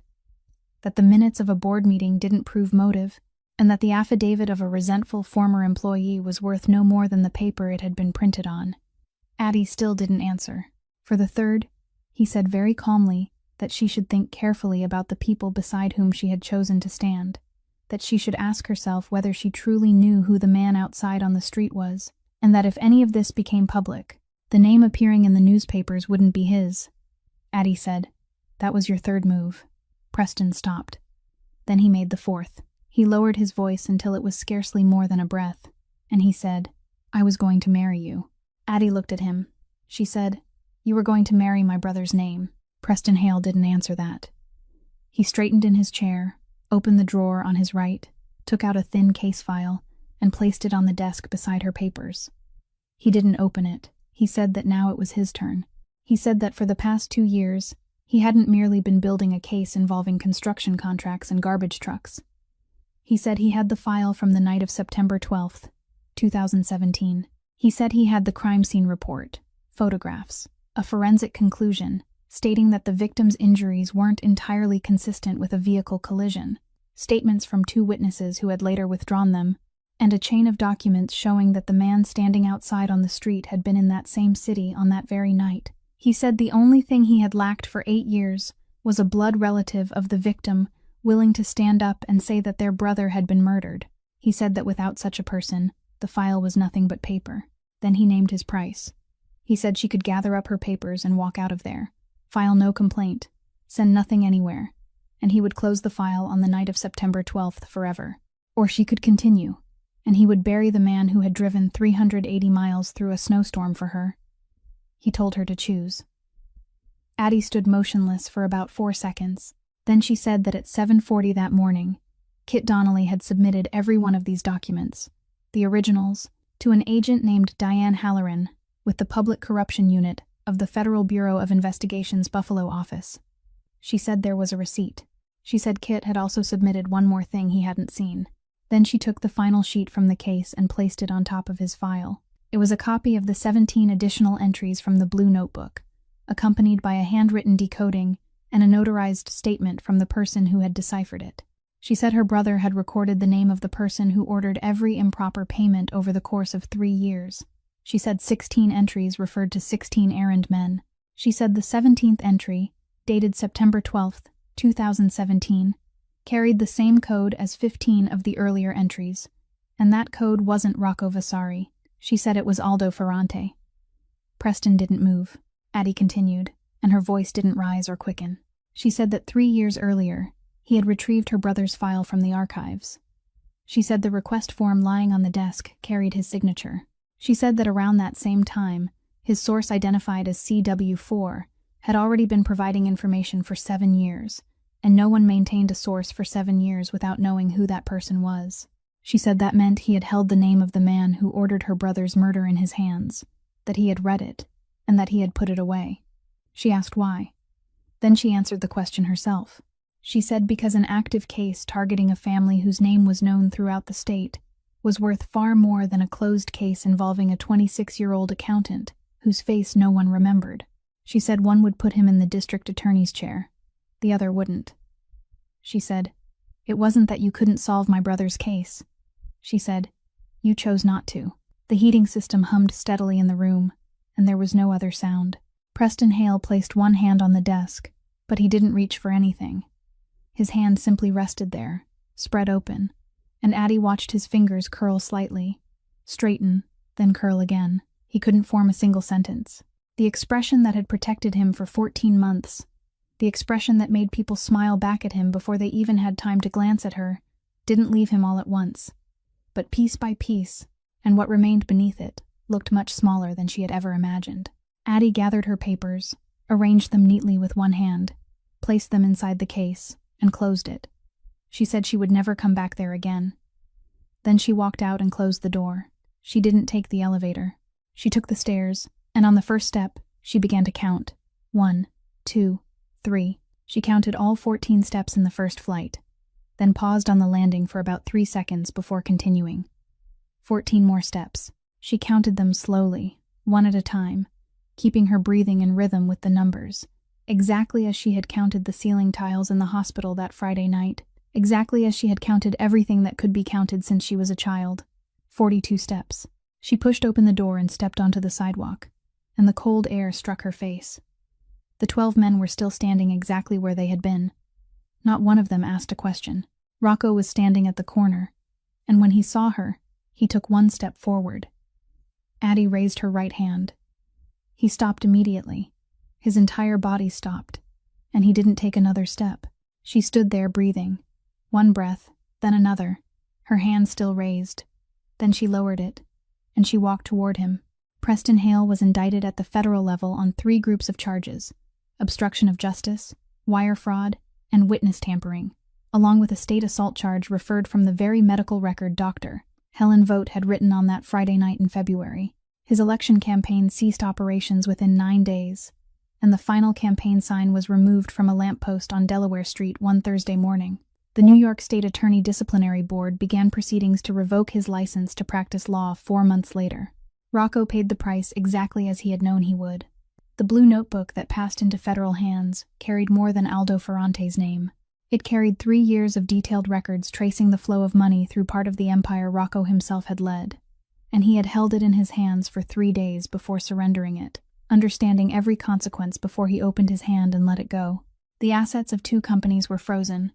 that the minutes of a board meeting didn't prove motive, and that the affidavit of a resentful former employee was worth no more than the paper it had been printed on. Addie still didn't answer. For the third, he said very calmly that she should think carefully about the people beside whom she had chosen to stand, that she should ask herself whether she truly knew who the man outside on the street was, and that if any of this became public, the name appearing in the newspapers wouldn't be his. Addie said, "That was your third move." Preston stopped. Then he made the fourth. He lowered his voice until it was scarcely more than a breath, and he said, "I was going to marry you." Addie looked at him. She said, "You were going to marry my brother's name." Preston Hale didn't answer that. He straightened in his chair, opened the drawer on his right, took out a thin case file, and placed it on the desk beside her papers. He didn't open it. He said that now it was his turn. He said that for the past 2 years, he hadn't merely been building a case involving construction contracts and garbage trucks. He said he had the file from the night of September 12th, 2017. He said he had the crime scene report, photographs, a forensic conclusion, stating that the victim's injuries weren't entirely consistent with a vehicle collision, statements from 2 witnesses who had later withdrawn them, and a chain of documents showing that the man standing outside on the street had been in that same city on that very night. He said the only thing he had lacked for 8 years was a blood relative of the victim willing to stand up and say that their brother had been murdered. He said that without such a person, the file was nothing but paper. Then he named his price. He said she could gather up her papers and walk out of there, file no complaint, send nothing anywhere, and he would close the file on the night of September 12th forever. Or she could continue, and he would bury the man who had driven 380 miles through a snowstorm for her. He told her to choose. Addie stood motionless for about 4 seconds. Then she said that at 7:40 that morning, Kit Donnelly had submitted every one of these documents, the originals, to an agent named Diane Halloran with the Public Corruption Unit of the Federal Bureau of Investigation's Buffalo office. She said there was a receipt. She said Kit had also submitted one more thing he hadn't seen. Then she took the final sheet from the case and placed it on top of his file. It was a copy of the 17 additional entries from the Blue Notebook, accompanied by a handwritten decoding and a notarized statement from the person who had deciphered it. She said her brother had recorded the name of the person who ordered every improper payment over the course of 3 years. She said 16 entries referred to 16 errand men. She said the 17th entry, dated September 12th, 2017, carried the same code as 15 of the earlier entries, and that code wasn't Rocco Vasari. She said it was Aldo Ferrante. Preston didn't move. Addie continued, and her voice didn't rise or quicken. She said that 3 years earlier, he had retrieved her brother's file from the archives. She said the request form lying on the desk carried his signature. She said that around that same time, his source identified as CW4 had already been providing information for 7 years, and no one maintained a source for 7 years without knowing who that person was. She said that meant he had held the name of the man who ordered her brother's murder in his hands, that he had read it, and that he had put it away. She asked why. Then she answered the question herself. She said because an active case targeting a family whose name was known throughout the state was worth far more than a closed case involving a 26-year-old accountant whose face no one remembered. She said one would put him in the district attorney's chair, the other wouldn't. She said, "It wasn't that you couldn't solve my brother's case." She said, "You chose not to." The heating system hummed steadily in the room, and there was no other sound. Preston Hale placed one hand on the desk, but he didn't reach for anything. His hand simply rested there, spread open, and Addie watched his fingers curl slightly, straighten, then curl again. He couldn't form a single sentence. The expression that had protected him for 14 months, the expression that made people smile back at him before they even had time to glance at her, didn't leave him all at once. But piece by piece, and what remained beneath it, looked much smaller than she had ever imagined. Addie gathered her papers, arranged them neatly with one hand, placed them inside the case, and closed it. She said she would never come back there again. Then she walked out and closed the door. She didn't take the elevator. She took the stairs, and on the first step, she began to count. 1, 2, 3. She counted all 14 steps in the first flight, then paused on the landing for about 3 seconds before continuing. 14 more steps. She counted them slowly, one at a time, keeping her breathing in rhythm with the numbers, exactly as she had counted the ceiling tiles in the hospital that Friday night, exactly as she had counted everything that could be counted since she was a child. 42 steps. She pushed open the door and stepped onto the sidewalk, and the cold air struck her face. The 12 men were still standing exactly where they had been. Not one of them asked a question. Rocco was standing at the corner, and when he saw her, he took one step forward. Addie raised her right hand. He stopped immediately. His entire body stopped, and he didn't take another step. She stood there breathing. One breath, then another, her hand still raised. Then she lowered it, and she walked toward him. Preston Hale was indicted at the federal level on 3 groups of charges: obstruction of justice, wire fraud, and witness tampering, along with a state assault charge referred from the very medical record Dr. Helen Vogt had written on that Friday night in February. His election campaign ceased operations within 9 days, and the final campaign sign was removed from a lamppost on Delaware Street one Thursday morning. The New York State Attorney Disciplinary Board began proceedings to revoke his license to practice law 4 months later. Rocco paid the price exactly as he had known he would. The blue notebook that passed into federal hands carried more than Aldo Ferrante's name. It carried 3 years of detailed records tracing the flow of money through part of the empire Rocco himself had led, and he had held it in his hands for 3 days before surrendering it, understanding every consequence before he opened his hand and let it go. The assets of 2 companies were frozen.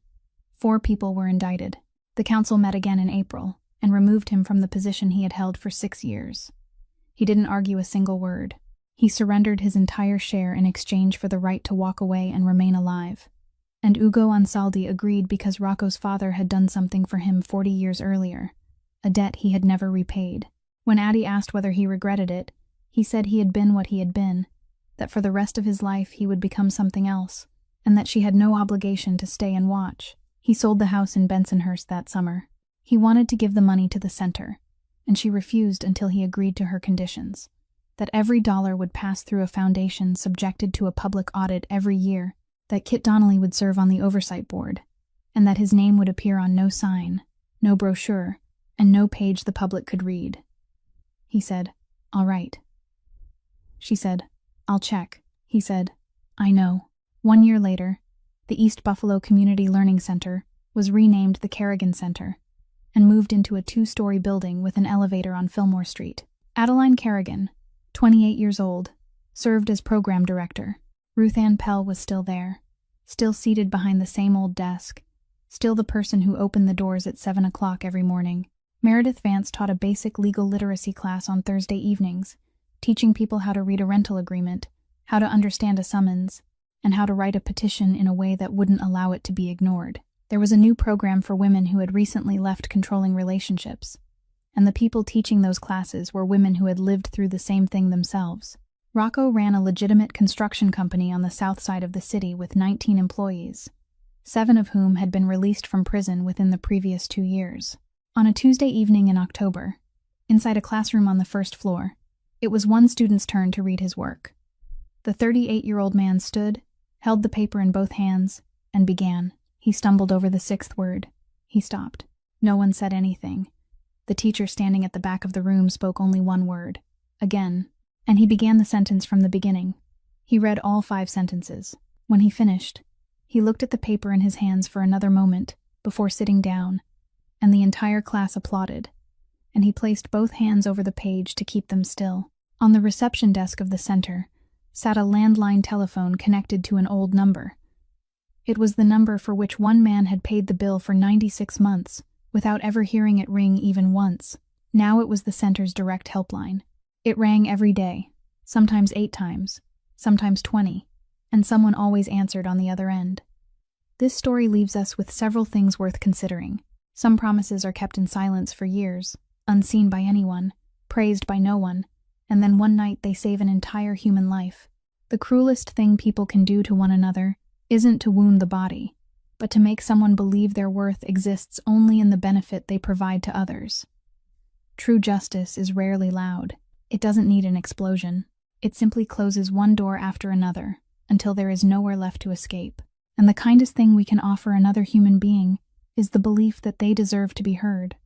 4 people were indicted. The council met again in April and removed him from the position he had held for 6 years. He didn't argue a single word. He surrendered his entire share in exchange for the right to walk away and remain alive. And Ugo Ansaldi agreed because Rocco's father had done something for him 40 years earlier, a debt he had never repaid. When Addie asked whether he regretted it, he said he had been what he had been, that for the rest of his life he would become something else, and that she had no obligation to stay and watch. He sold the house in Bensonhurst that summer. He wanted to give the money to the center, and she refused until he agreed to her conditions, that every dollar would pass through a foundation subjected to a public audit every year, that Kit Donnelly would serve on the oversight board, and that his name would appear on no sign, no brochure, and no page the public could read. He said, "All right." She said, "I'll check." He said, "I know." 1 year later, the East Buffalo Community Learning Center was renamed the Kerrigan Center and moved into a 2-story building with an elevator on Fillmore Street. Adeline Kerrigan, 28 years old, served as program director. Ruth Ann Pell was still there, still seated behind the same old desk, still the person who opened the doors at 7 o'clock every morning. Meredith Vance taught a basic legal literacy class on Thursday evenings, teaching people how to read a rental agreement, how to understand a summons, and how to write a petition in a way that wouldn't allow it to be ignored. There was a new program for women who had recently left controlling relationships, and the people teaching those classes were women who had lived through the same thing themselves. Rocco ran a legitimate construction company on the south side of the city with 19 employees, 7 of whom had been released from prison within the previous 2 years. On a Tuesday evening in October, inside a classroom on the first floor, it was one student's turn to read his work. The 38-year-old man stood, held the paper in both hands, and began. He stumbled over the 6th word. He stopped. No one said anything. The teacher standing at the back of the room spoke only one word. Again. And he began the sentence from the beginning. He read all 5 sentences. When he finished, he looked at the paper in his hands for another moment before sitting down, and the entire class applauded, and he placed both hands over the page to keep them still. On the reception desk of the center sat a landline telephone connected to an old number. It was the number for which one man had paid the bill for 96 months without ever hearing it ring even once. Now it was the center's direct helpline. It rang every day, sometimes 8 times, sometimes 20, and someone always answered on the other end. This story leaves us with several things worth considering. Some promises are kept in silence for years, unseen by anyone, praised by no one, and then one night they save an entire human life. The cruelest thing people can do to one another isn't to wound the body, but to make someone believe their worth exists only in the benefit they provide to others. True justice is rarely loud. It doesn't need an explosion. It simply closes one door after another, until there is nowhere left to escape. And the kindest thing we can offer another human being is the belief that they deserve to be heard.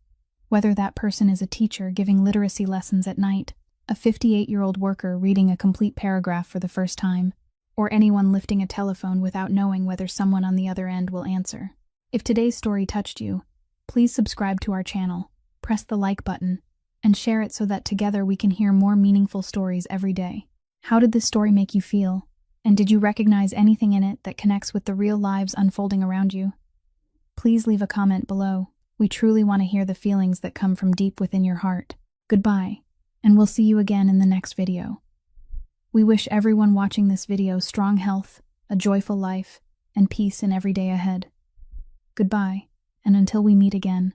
Whether that person is a teacher giving literacy lessons at night, a 58-year-old worker reading a complete paragraph for the first time, or anyone lifting a telephone without knowing whether someone on the other end will answer. If today's story touched you, please subscribe to our channel, press the like button, and share it so that together we can hear more meaningful stories every day. How did this story make you feel? And did you recognize anything in it that connects with the real lives unfolding around you? Please leave a comment below. We truly want to hear the feelings that come from deep within your heart. Goodbye, and we'll see you again in the next video. We wish everyone watching this video strong health, a joyful life, and peace in every day ahead. Goodbye, and until we meet again.